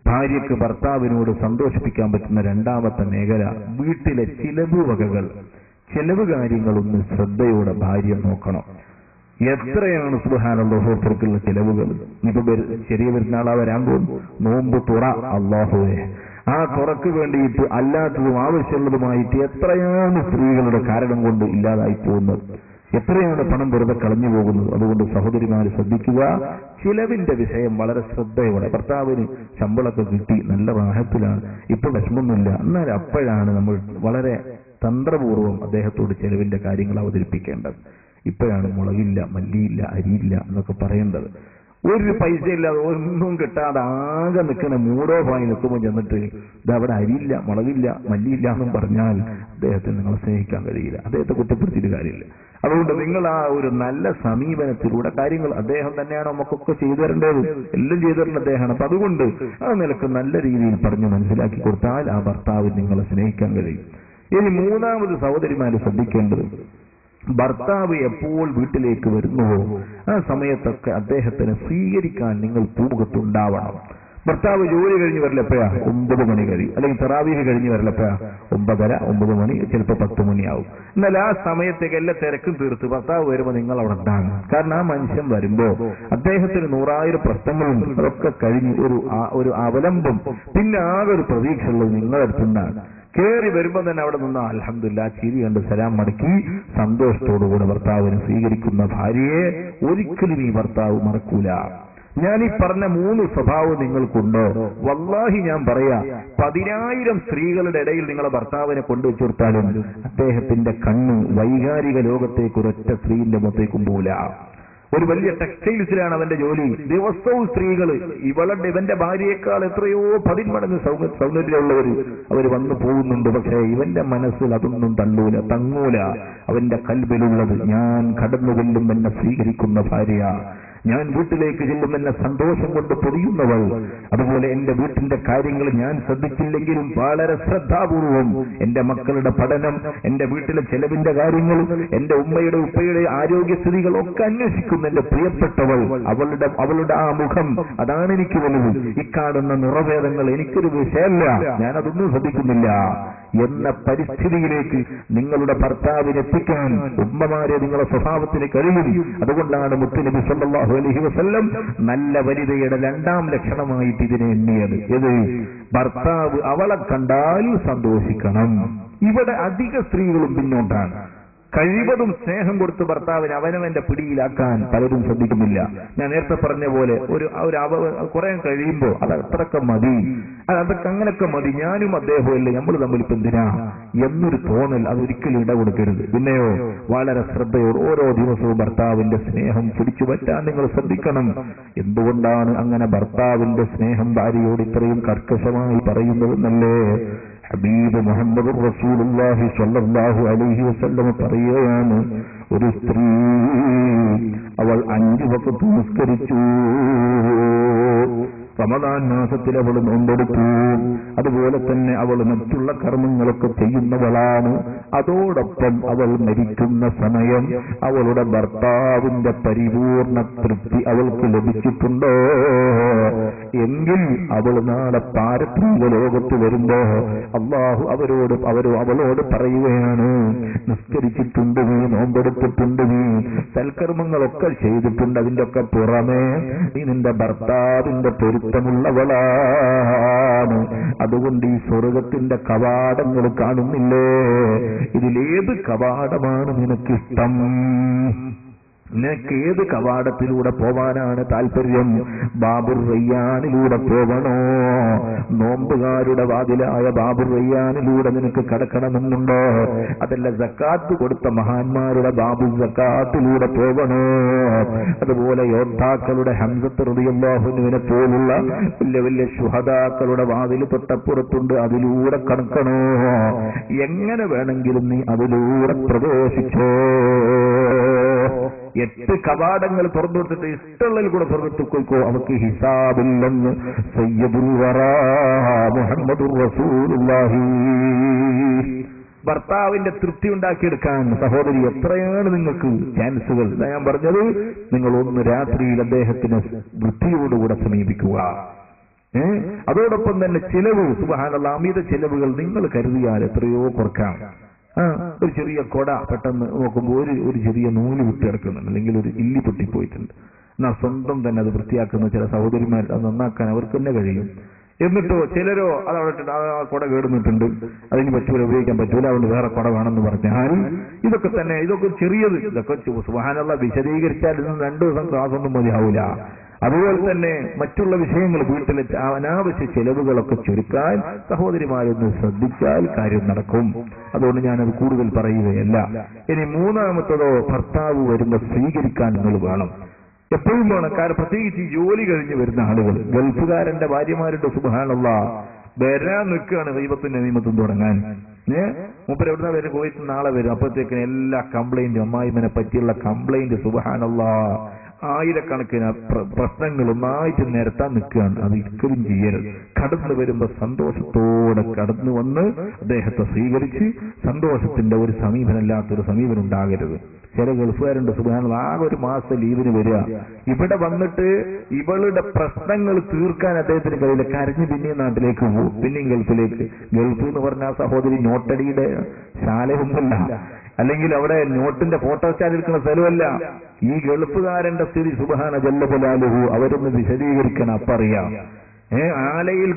ഭാര്യയ്ക്ക് ഭർത്താവിനോട് സന്തോഷിപ്പിക്കാൻ പറ്റുന്ന രണ്ടാമത്തെ മേഖല വീട്ടിലെ ചിലവ് വകകൾ, ചെലവ് കാര്യങ്ങളൊന്ന് ശ്രദ്ധയോടെ ഭാര്യ നോക്കണം. എത്രയാണ് സുബ്ഹാനല്ലാഹ് ഓരോരുത്തർക്കുള്ള ചെലവുകൾ. ഇപ്പൊ ചെറിയ പെരുന്നാളാ വരാൻ പോകും, നോമ്പ് തുറ, അല്ലാഹുവേ ആ തുറക്ക് വേണ്ടിയിട്ട് അല്ലാത്തതും ആവശ്യമുള്ളതുമായിട്ട് എത്രയാണ് സ്ത്രീകളുടെ കാരണം കൊണ്ട് ഇല്ലാതായി പോകുന്നത്, എത്രയാണ് പണം വെറുതെ കളഞ്ഞു പോകുന്നത്. അതുകൊണ്ട് സഹോദരിമാര് ശ്രദ്ധിക്കുക, ചിലവിന്റെ വിഷയം വളരെ ശ്രദ്ധയോടെ. ഭർത്താവിന് ശമ്പളമൊക്കെ കിട്ടി, നല്ല റാഹത്തിലാണ്, ഇപ്പൊ വിഷമമൊന്നുമില്ല, എന്നാൽ അപ്പോഴാണ് നമ്മൾ വളരെ തന്ത്രപൂർവ്വം അദ്ദേഹത്തോട് ചെലവിന്റെ കാര്യങ്ങൾ അവതരിപ്പിക്കേണ്ടത്. ഇപ്പോഴാണ് മുളകില്ല, മല്ലിയില്ല, അരിയില്ല എന്നൊക്കെ പറയേണ്ടത്. ഒരു പൈസ ഇല്ലാതെ ഒന്നും കിട്ടാതെ ആകെ നിൽക്കുന്ന മൂടോഫായി നിൽക്കുമ്പോൾ ചെന്നിട്ട് ഇതവിടെ അരിയില്ല, മുളകില്ല, മല്ലിയില്ല എന്നും പറഞ്ഞാൽ അദ്ദേഹത്തിന് നിങ്ങളെ സ്നേഹിക്കാൻ കഴിയില്ല, അദ്ദേഹത്തെ കുറ്റപ്പെടുത്തിയിട്ട് കാര്യമില്ല. അതുകൊണ്ട് നിങ്ങൾ ആ ഒരു നല്ല സമീപനത്തിലൂടെ കാര്യങ്ങൾ, അദ്ദേഹം തന്നെയാണ് നമുക്കൊക്കെ ചെയ്തു തരേണ്ടത്, എല്ലാം ചെയ്തു തരേണ്ട അദ്ദേഹമാണ്. അപ്പൊ അതുകൊണ്ട് ആ നിലക്ക് നല്ല രീതിയിൽ പറഞ്ഞ് മനസ്സിലാക്കി കൊടുത്താൽ ആ ഭർത്താവ് നിങ്ങളെ സ്നേഹിക്കാൻ കഴിയും. ഇനി മൂന്നാമത് സഹോദരിമാര് ശ്രദ്ധിക്കേണ്ടത്, ഭർത്താവ് എപ്പോൾ വീട്ടിലേക്ക് വരുന്നുവോ ആ സമയത്തൊക്കെ അദ്ദേഹത്തിന് സ്വീകരിക്കാൻ നിങ്ങൾ പൂമുഖത്തുണ്ടാവണം. ഭർത്താവ് ജോലി കഴിഞ്ഞ് വരലപ്പോഴാ 9 മണി കഴിയും, അല്ലെങ്കിൽ തറാവീഹ് കഴിഞ്ഞ് വരലപ്പോഴാ 9:30, 9 മണി, ചിലപ്പോൾ 10 മണിയാവും. എന്നാൽ ആ സമയത്തേക്ക് എല്ലാ തിരക്കും തീർത്ത് ഭർത്താവ് വരുമ്പോൾ നിങ്ങൾ അവിടെ ഉണ്ടാകണം. കാരണം ആ മനുഷ്യൻ വരുമ്പോ അദ്ദേഹത്തിന് 100,000 പ്രശ്നങ്ങളുണ്ട്, അതൊക്കെ കഴിഞ്ഞ് ഒരു അവലംബം, പിന്നെ ആകെ ഒരു പ്രതീക്ഷ ഉള്ളത് നിങ്ങളെടുത്തുണ്ടാണ്. കേറി വരുമ്പോ തന്നെ അവിടെ നിന്ന് അൽഹംദുലില്ലാ ചിരി കണ്ട് സലാം മടക്കി സന്തോഷത്തോടുകൂടെ ഭർത്താവിനെ സ്വീകരിക്കുന്ന ഭാര്യയെ ഒരിക്കലും ഈ ഭർത്താവ് മറക്കൂല. ഞാൻ ഈ പറഞ്ഞ 3 സ്വഭാവം നിങ്ങൾക്കുണ്ടോ? വല്ലാഹി ഞാൻ പറയാ, 10,000 സ്ത്രീകളുടെ ഇടയിൽ നിങ്ങളെ ഭർത്താവിനെ കൊണ്ടുവച്ചു കൊടുത്താലും അദ്ദേഹത്തിന്റെ കണ്ണ് വൈകാരിക ലോകത്തേക്ക് ഒരൊറ്റ സ്ത്രീന്റെ മുഖത്തേക്കും പോല. ഒരു വലിയ ടെക്സ്റ്റൈൽസിലാണ് അവന്റെ ജോലി, ദിവസവും സ്ത്രീകൾ ഇവന്റെ ഭാര്യയേക്കാൾ എത്രയോ 10 മടങ്ങ് സൗന്ദര്യമുള്ളവർ അവർ വന്നു പോകുന്നുണ്ട്. പക്ഷേ ഇവന്റെ മനസ്സിൽ അതൊന്നും തങ്ങൂല. അവന്റെ കൽബിലുള്ളത് ഞാൻ കടന്നു കൊല്ലും എന്നെ സ്വീകരിക്കുന്ന ഭാര്യ, ഞാൻ വീട്ടിലേക്ക് ചെല്ലും എന്നെ സന്തോഷം കൊണ്ട് പൊതിയുന്നവൾ. അതുപോലെ എന്റെ വീട്ടിന്റെ കാര്യങ്ങൾ ഞാൻ ശ്രദ്ധിച്ചില്ലെങ്കിലും വളരെ ശ്രദ്ധാപൂർവം എന്റെ മക്കളുടെ പഠനം, എന്റെ വീട്ടിലെ ചെലവിന്റെ കാര്യങ്ങൾ, എന്റെ ഉമ്മയുടെ ഉപ്പയുടെ ആരോഗ്യസ്ഥിതികൾ ഒക്കെ അന്വേഷിക്കുന്ന എന്റെ പ്രിയപ്പെട്ടവൾ, അവളുടെ ആ മുഖം, അതാണ് എനിക്ക് വലുത്. ഇക്കാണുന്ന നിറഭേദങ്ങൾ എനിക്കൊരു വിഷയമല്ല, ഞാനതൊന്നും ശ്രദ്ധിക്കുന്നില്ല എന്ന പരിസ്ഥിതിയിലേക്ക് നിങ്ങളുടെ ഭർത്താവിനെ എത്തിക്കാൻ ഉമ്മമാരെ നിങ്ങളുടെ സ്വഭാവത്തിന് കഴിയും. അതുകൊണ്ടാണ് മുത്തുനബി സല്ലല്ലാഹു അലൈഹി വസല്ലം നല്ല വനിതയുടെ 2ാം ലക്ഷണമായിട്ട് ഇതിനെ എണ്ണിയത്. ഏത്? ഭർത്താവ് അവളെ കണ്ടാൽ സന്തോഷിക്കണം. ഇവിടെ അധിക സ്ത്രീകളും പിന്നോട്ടാണ്. കഴിവതും സ്നേഹം കൊടുത്ത് ഭർത്താവിന് അവനവന്റെ പിടിയിലാക്കാൻ പലരും ശ്രദ്ധിക്കുന്നില്ല. ഞാൻ നേരത്തെ പറഞ്ഞ പോലെ കുറെ കഴിയുമ്പോ അത് അത്രയൊക്കെ മതി, അതൊക്കെ അങ്ങനൊക്കെ മതി, ഞാനും അദ്ദേഹവും അല്ലേ, നമ്മൾ തമ്മിൽ ഇപ്പൊ എന്തിനാ എന്നൊരു തോന്നൽ അതൊരിക്കലും ഇടകൊടുക്കരുത്. പിന്നെയോ വളരെ ശ്രദ്ധയോട് ഓരോ ദിവസവും ഭർത്താവിന്റെ സ്നേഹം പിടിച്ചു പറ്റാൻ നിങ്ങൾ ശ്രദ്ധിക്കണം. എന്തുകൊണ്ടാണ് അങ്ങനെ ഭർത്താവിന്റെ സ്നേഹം ഭാര്യയോട് ഇത്രയും കർക്കശമായി പറയുന്നതെന്നല്ലേ ഹബീബ് മുഹമ്മദ് റസൂലുള്ളാഹി സ്വല്ലല്ലാഹു അലൈഹി വസല്ലം പറയുകയാണ്, ഒരു സ്ത്രീ അവൾ 5 വഖത്ത് നിസ്കരിച്ചു. റമദാൻ മാസത്തിൽ അവൾ നോമ്പെടുത്തു. അതുപോലെ തന്നെ അവൾ മറ്റുള്ള കർമ്മങ്ങളൊക്കെ ചെയ്യുന്നവളാണ്. അതോടൊപ്പം അവൾ മരിക്കുന്ന സമയം അവളുടെ ഭർത്താവിന്റെ പരിപൂർണ തൃപ്തി അവൾക്ക് ലഭിച്ചിട്ടുണ്ടോ എങ്കിൽ അവൾ നാളെ പാരത്രിക ലോകത്ത് വരുമ്പോ അള്ളാഹു അവളോട് പറയുകയാണ്, നിസ്കരിച്ചിട്ടുണ്ട് നീ, നോമ്പെടുത്തിട്ടുണ്ട് നീ, സൽക്കർമ്മങ്ങളൊക്കെ ചെയ്തിട്ടുണ്ട്, അതിന്റെ ഒക്കെ പുറമേ നീ നിന്റെ ഭർത്താവിന്റെ പൊരുത്തമുള്ളവളാണ്. അതുകൊണ്ട് ഈ സ്വർഗത്തിന്റെ കവാടങ്ങൾ കാണുന്നില്ലേ, ഇതിലേത് കവാടമാണ് നിനക്കിഷ്ടം? നിനക്ക് ഏത് കവാടത്തിലൂടെ പോവാനാണ് താല്പര്യം? ബാബുർ റയ്യാനിലൂടെ പോകണോ? നോമ്പുകാരുടെ വാതിലായ ബാബുർ റയ്യാനിലൂടെ നിനക്ക് കടക്കണമെന്നുണ്ടോ? അതല്ല സക്കാത്ത് കൊടുത്ത മഹാന്മാരുടെ ബാബു സക്കാത്തിലൂടെ പോകണോ? അതുപോലെ യോദ്ധാക്കളുടെ ഹംസത്ത് റളിയല്ലാഹു അൻഹുവിനെ പോലുള്ള വലിയ വലിയ ശുഹദാക്കളുടെ വാതിൽ തൊട്ടപ്പുറത്തുണ്ട്, അതിലൂടെ കടക്കണോ? എങ്ങനെ വേണമെങ്കിലും നീ അതിലൂടെ പ്രവേശിച്ചോ. 8 കവാടങ്ങൾ തുറന്നു കൊടുത്തിട്ട് ഇഷ്ടമുള്ളതിൽ കൂടെ തുറന്നിട്ട് പോയിക്കോ, അവർക്ക് ഹിസാബില്ലെന്ന് സയ്യിദുൽ വറാ മുഹമ്മദുർ റസൂലുള്ളാഹി. ഭർത്താവിന്റെ തൃപ്തി ഉണ്ടാക്കിയെടുക്കാൻ സഹോദരി എത്രയാണ് നിങ്ങൾക്ക് ചാൻസുകൾ. ഞാൻ പറഞ്ഞത്, നിങ്ങൾ ഒന്ന് രാത്രിയിൽ അദ്ദേഹത്തിന് വൃത്തിയോടുകൂടെ സമീപിക്കുക. അതോടൊപ്പം തന്നെ ചിലവ്, സുബ്ഹാനല്ലാഹ്, അമിത ചിലവുകൾ നിങ്ങൾ കരുതിയാൽ എത്രയോ കുറക്കാം. ഒരു ചെറിയ കൊട പെട്ടെന്ന് നോക്കുമ്പോൾ ഒരു ചെറിയ നൂല് വിട്ട് കിടക്കുന്നുണ്ട്, അല്ലെങ്കിൽ ഒരു ഇല്ലി പൊട്ടിപ്പോയിട്ടുണ്ട്. എന്നാൽ സ്വന്തം തന്നെ അത് വൃത്തിയാക്കുന്ന ചില സഹോദരിമാർ അത് നന്നാക്കാൻ അവർക്ക് തന്നെ കഴിയും. എന്നിട്ടോ ചിലരോ അതവിടെ കൊട കേടുന്നിട്ടുണ്ട്, അതിന് പറ്റൂല, ഉപയോഗിക്കാൻ പറ്റൂല, അതുകൊണ്ട് വേറെ കൊട വേണമെന്ന് പറഞ്ഞാൽ ഇതൊക്കെ തന്നെ, ഇതൊക്കെ ചെറിയത്, ഇതൊക്കെ സുബ്ഹാനല്ലാഹ് വിശദീകരിച്ചാൽ ഇന്ന് 2 ദിവസം ക്ലാസ് ഒന്നും മതിയാവൂല. അതുപോലെ തന്നെ മറ്റുള്ള വിഷയങ്ങൾ, വീട്ടിലെ അനാവശ്യ ചെലവുകളൊക്കെ ചുരുക്കാൻ സഹോദരിമാരൊന്ന് ശ്രദ്ധിച്ചാൽ കാര്യം നടക്കും. അതുകൊണ്ട് ഞാനത് കൂടുതൽ പറയുകയല്ല. ഇനി മൂന്നാമത്തതോ, ഭർത്താവ് വരുമ്പോൾ സ്വീകരിക്കാൻ നിങ്ങൾ വേണം, എപ്പോഴും വേണം. കാരണം പ്രത്യേകിച്ച് ജോലി കഴിഞ്ഞ് വരുന്ന ആളുകൾ, ഗൾഫുകാരന്റെ ഭാര്യമാരുടെ സുബ്ഹാനല്ലാഹ് വരാൻ നിൽക്കുകയാണ് ദൈവത്തിന്റെ നിയമത്തും തുടങ്ങാൻ. മൂപ്പര് എവിടുന്ന വരും, പോയിട്ട് നാളെ വരും. അപ്പോഴത്തേക്കിന് എല്ലാ കംപ്ലൈന്റും, അമ്മായിമ്മനെ പറ്റിയുള്ള കംപ്ലൈന്റ്, സുബ്ഹാനല്ലാഹ് ആയിരക്കണക്കിന് പ്രശ്നങ്ങൾ ഒന്നായിട്ട് നിരത്താൻ നിൽക്കുകയാണ്. അത് ഒരിക്കലും ചെയ്യരുത്. കടന്നു വരുമ്പോ സന്തോഷത്തോടെ കടന്നു വന്ന് അദ്ദേഹത്തെ സ്വീകരിച്ച് സന്തോഷത്തിന്റെ ഒരു സമീപനമില്ലാത്തൊരു സമീപനം ഉണ്ടാകരുത്. ചില ഗൾഫുകാരുണ്ട് സുബ്ഹാനല്ലാഹ്, ആകെ ഒരു മാസം ലീവിന് വരിക, ഇവിടെ വന്നിട്ട് ഇവളുടെ പ്രശ്നങ്ങൾ തീർക്കാൻ അദ്ദേഹത്തിന് കഴിയില്ല, കരഞ്ഞ് പിന്നെയും നാട്ടിലേക്ക് പോകും, പിന്നെയും ഗൾഫിലേക്ക്. ഗൾഫ് എന്ന് പറഞ്ഞ ആ സഹോദരി നോട്ടടിയുടെ ശാലയൊന്നുമല്ല, അല്ലെങ്കിൽ അവിടെ നോട്ടിന്റെ ഫോട്ടോ സ്റ്റാൻഡ് എടുക്കുന്ന സ്ഥലമല്ല. ഈ ഗൾഫുകാരന്റെ സ്ഥിതി സുബ്ഹാന ജല്ല ജലാലുഹു അവരൊന്ന് വിശദീകരിക്കണം. അപ്പറിയാം, ആലയിൽ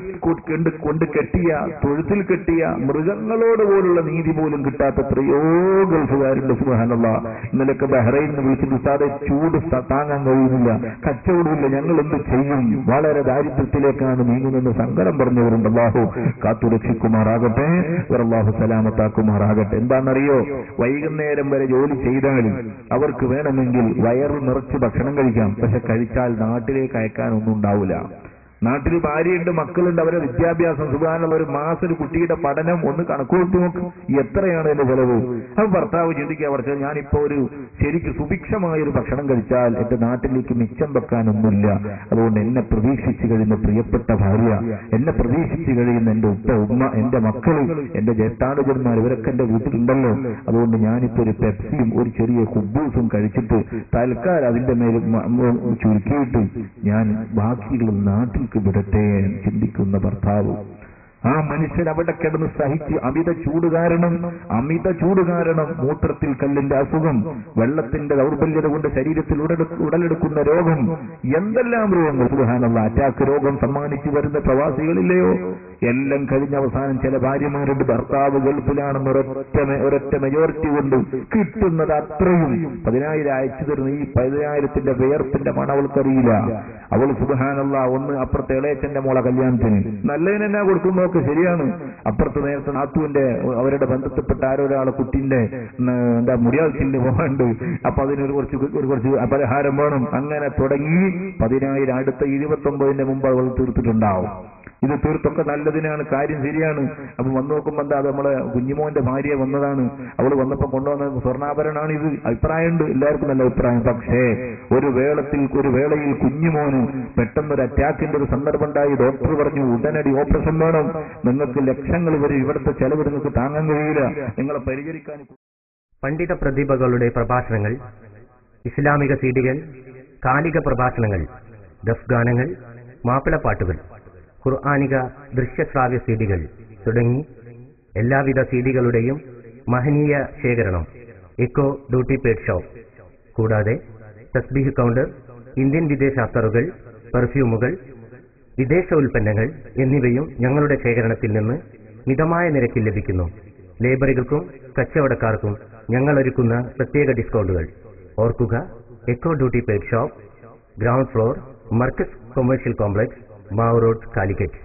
കൊണ്ട് കെട്ടിയ, തൊഴുത്തിൽ കെട്ടിയ മൃഗങ്ങളോട് പോലുള്ള നീതി പോലും കിട്ടാത്ത എത്രയോ ഗൾഫുകാരുണ്ട് സുബ്ഹാനല്ലാഹ്. ഇന്നലൊക്കെ ബഹ്റൈനിൽ നിന്ന് വിളിച്ചിട്ട് ഉസ്താദെ ചൂട് താങ്ങാൻ കഴിയുന്നില്ല, കച്ചവടമില്ല, ഞങ്ങൾ എന്ത് ചെയ്യും, വളരെ ദാരിദ്ര്യത്തിലേക്കാണ് നീങ്ങുന്നെന്ന് സങ്കടം പറഞ്ഞവരുണ്ട്. അല്ലാഹു കാത്തുരക്ഷിക്കുമാറാകട്ടെ, അല്ലാഹു സലാമത്താക്കുമാറാകട്ടെ. എന്താണെന്നറിയോ, വൈകുന്നേരം വരെ ജോലി ചെയ്താലും അവർക്ക് വേണമെങ്കിൽ വയറ് നിറച്ച് ഭക്ഷണം കഴിക്കാം, പക്ഷെ കഴിച്ചാൽ നാട്ടിലേക്ക് അയക്കാനൊന്നും ഉണ്ടാവില്ല. നാട്ടിൽ ഭാര്യയുണ്ട്, മക്കളുണ്ട്, അവരുടെ വിദ്യാഭ്യാസം, സുബ്ഹാനല്ലാഹ്, ഒരു മാസം ഒരു കുട്ടിയുടെ പഠനം ഒന്ന് കണക്കുകൂട്ടി നോക്കും, എത്രയാണ് എന്റെ ചെലവ്. അത് ഭർത്താവ് ചിന്തിക്കുക, പക്ഷേ ഞാനിപ്പോ ഒരു ശരിക്ക് സുഭിക്ഷമായൊരു ഭക്ഷണം കഴിച്ചാൽ എന്റെ നാട്ടിലേക്ക് മിച്ചം വെക്കാനൊന്നുമില്ല. അതുകൊണ്ട് എന്നെ പ്രതീക്ഷിച്ചു കഴിയുന്ന പ്രിയപ്പെട്ട ഭാര്യ, എന്നെ പ്രതീക്ഷിച്ചു കഴിയുന്ന എന്റെ ഉമ്മ, എന്റെ മക്കള്, എന്റെ ജ്യേഷ്ഠാനുജന്മാർ, ഇവരൊക്കെ എന്റെ വീട്ടിലുണ്ടല്ലോ. അതുകൊണ്ട് ഞാനിപ്പോ ഒരു പെപ്സിയും ഒരു ചെറിയ കുബൂസും കഴിച്ചിട്ട് തൽക്കാലം അതിന്റെ മേൽ ചുരുക്കിയിട്ട് ഞാൻ ബാക്കിയുള്ള നാട്ടിൽ വിടട്ടെ ചിന്തിക്കുന്ന ഭർത്താവ്. ആ മനുഷ്യൻ അവിടെ കിടന്ന് സഹിച്ച് അമിത ചൂട് കാരണം മൂത്രത്തിൽ കല്ലിന്റെ അസുഖം, വെള്ളത്തിന്റെ ദൗർബല്യത കൊണ്ട് ശരീരത്തിൽ ഉടലെടുക്കുന്ന രോഗം, എന്തെല്ലാം രോഗങ്ങൾ, സുബ്ഹാനല്ലാഹ്, അറ്റാക്ക് രോഗം സമ്മാനിച്ചു വരുന്ന പ്രവാസികളില്ലയോ. എല്ലാം കഴിഞ്ഞ അവസാനം ചില ഭാര്യമാരുടെ ഭർത്താവ് ഗൾഫിലാണെന്ന് ഒരൊറ്റ മെജോറിറ്റി കൊണ്ട് കിട്ടുന്നത് അത്രയും 10,000 അയച്ചു തരുന്ന ഈ 10,000ത്തിന്റെ വിയർപ്പിന്റെ മണം അവൾക്കറിയില്ല. അവൾ സുബ്ഹാനല്ലാഹ് ഒന്ന് അപ്പുറത്തെ ഇളയച്ചന്റെ മോളെ കല്യാണത്തിന് നല്ലതിനെന്നാ കൊടുക്കുന്നത് നോക്ക്, ശരിയാണ്. അപ്പുറത്ത് നേരത്തെ നാത്തുവിന്റെ അവരുടെ ബന്ധത്തിൽപ്പെട്ട ആരൊരാളെ കുട്ടീന്റെ എന്താ മുടിയാൾക്കിന് പോകാണ്ട്, അപ്പൊ അതിനൊരു കുറച്ച് പരിഹാരം വേണം. അങ്ങനെ തുടങ്ങി 10,000 അടുത്ത 29ന്റെ മുമ്പ് അവൾ തീർത്തിട്ടുണ്ടാവും. ഇത് തീർത്തൊക്കെ നല്ലതിനാണ്, കാര്യം ശരിയാണ്. അപ്പൊ വന്നു നോക്കുമ്പോ എന്താ, അത് നമ്മളെ കുഞ്ഞിമോന്റെ ഭാര്യ വന്നതാണ്, അവള് വന്നപ്പോ കൊണ്ടുവന്ന സ്വർണ്ണാഭരണമാണ്. ഇത് അഭിപ്രായമുണ്ട്, എല്ലാവർക്കും നല്ല അഭിപ്രായം. പക്ഷേ ഒരു വേളയിൽ കുഞ്ഞിമോന് പെട്ടെന്നൊരു അറ്റാക്കിന്റെ ഒരു സന്ദർഭം ഉണ്ടായി. ഡോക്ടർ പറഞ്ഞു ഉടനടി ഓപ്പറേഷൻ വേണം, നിങ്ങൾക്ക് ലക്ഷങ്ങൾ വരും, ഇവിടുത്തെ ചെലവ് നിങ്ങൾക്ക് താങ്ങാൻ കഴിയില്ല, നിങ്ങളെ പരിചരിക്കാൻ. പണ്ഡിത പ്രതിഭകളുടെ പ്രഭാഷണങ്ങൾ, ഇസ്ലാമിക സീഡികൾ, കാലിക പ്രഭാഷണങ്ങൾ, ദഫ്ഗാനങ്ങൾ, മാപ്പിളപ്പാട്ടുകൾ, ഖുർആനിക ദൃശ്യശ്രാവ്യ സീഡികൾ തുടങ്ങി എല്ലാവിധ സീഡികളുടെയും മഹനീയ ശേഖരണം എക്കോ ഡ്യൂട്ടി പെയ്ഡ് ഷോപ്പ്. കൂടാതെ തസ്ബീഹ് കൗണ്ടർ, ഇന്ത്യൻ വിദേശ അത്തറുകൾ, പെർഫ്യൂമുകൾ, വിദേശ ഉൽപ്പന്നങ്ങൾ എന്നിവയും ഞങ്ങളുടെ ശേഖരണത്തിൽ നിന്ന് മിതമായ നിരക്കിൽ ലഭിക്കുന്നു. ലേബറുകൾക്കും കച്ചവടക്കാർക്കും ഞങ്ങൾ ഒരുക്കുന്ന പ്രത്യേക ഡിസ്കൗണ്ടുകൾ. ഓർക്കുക, Echo duty paid shop, ground floor, Markaz commercial complex, Mavoor road, Calicut.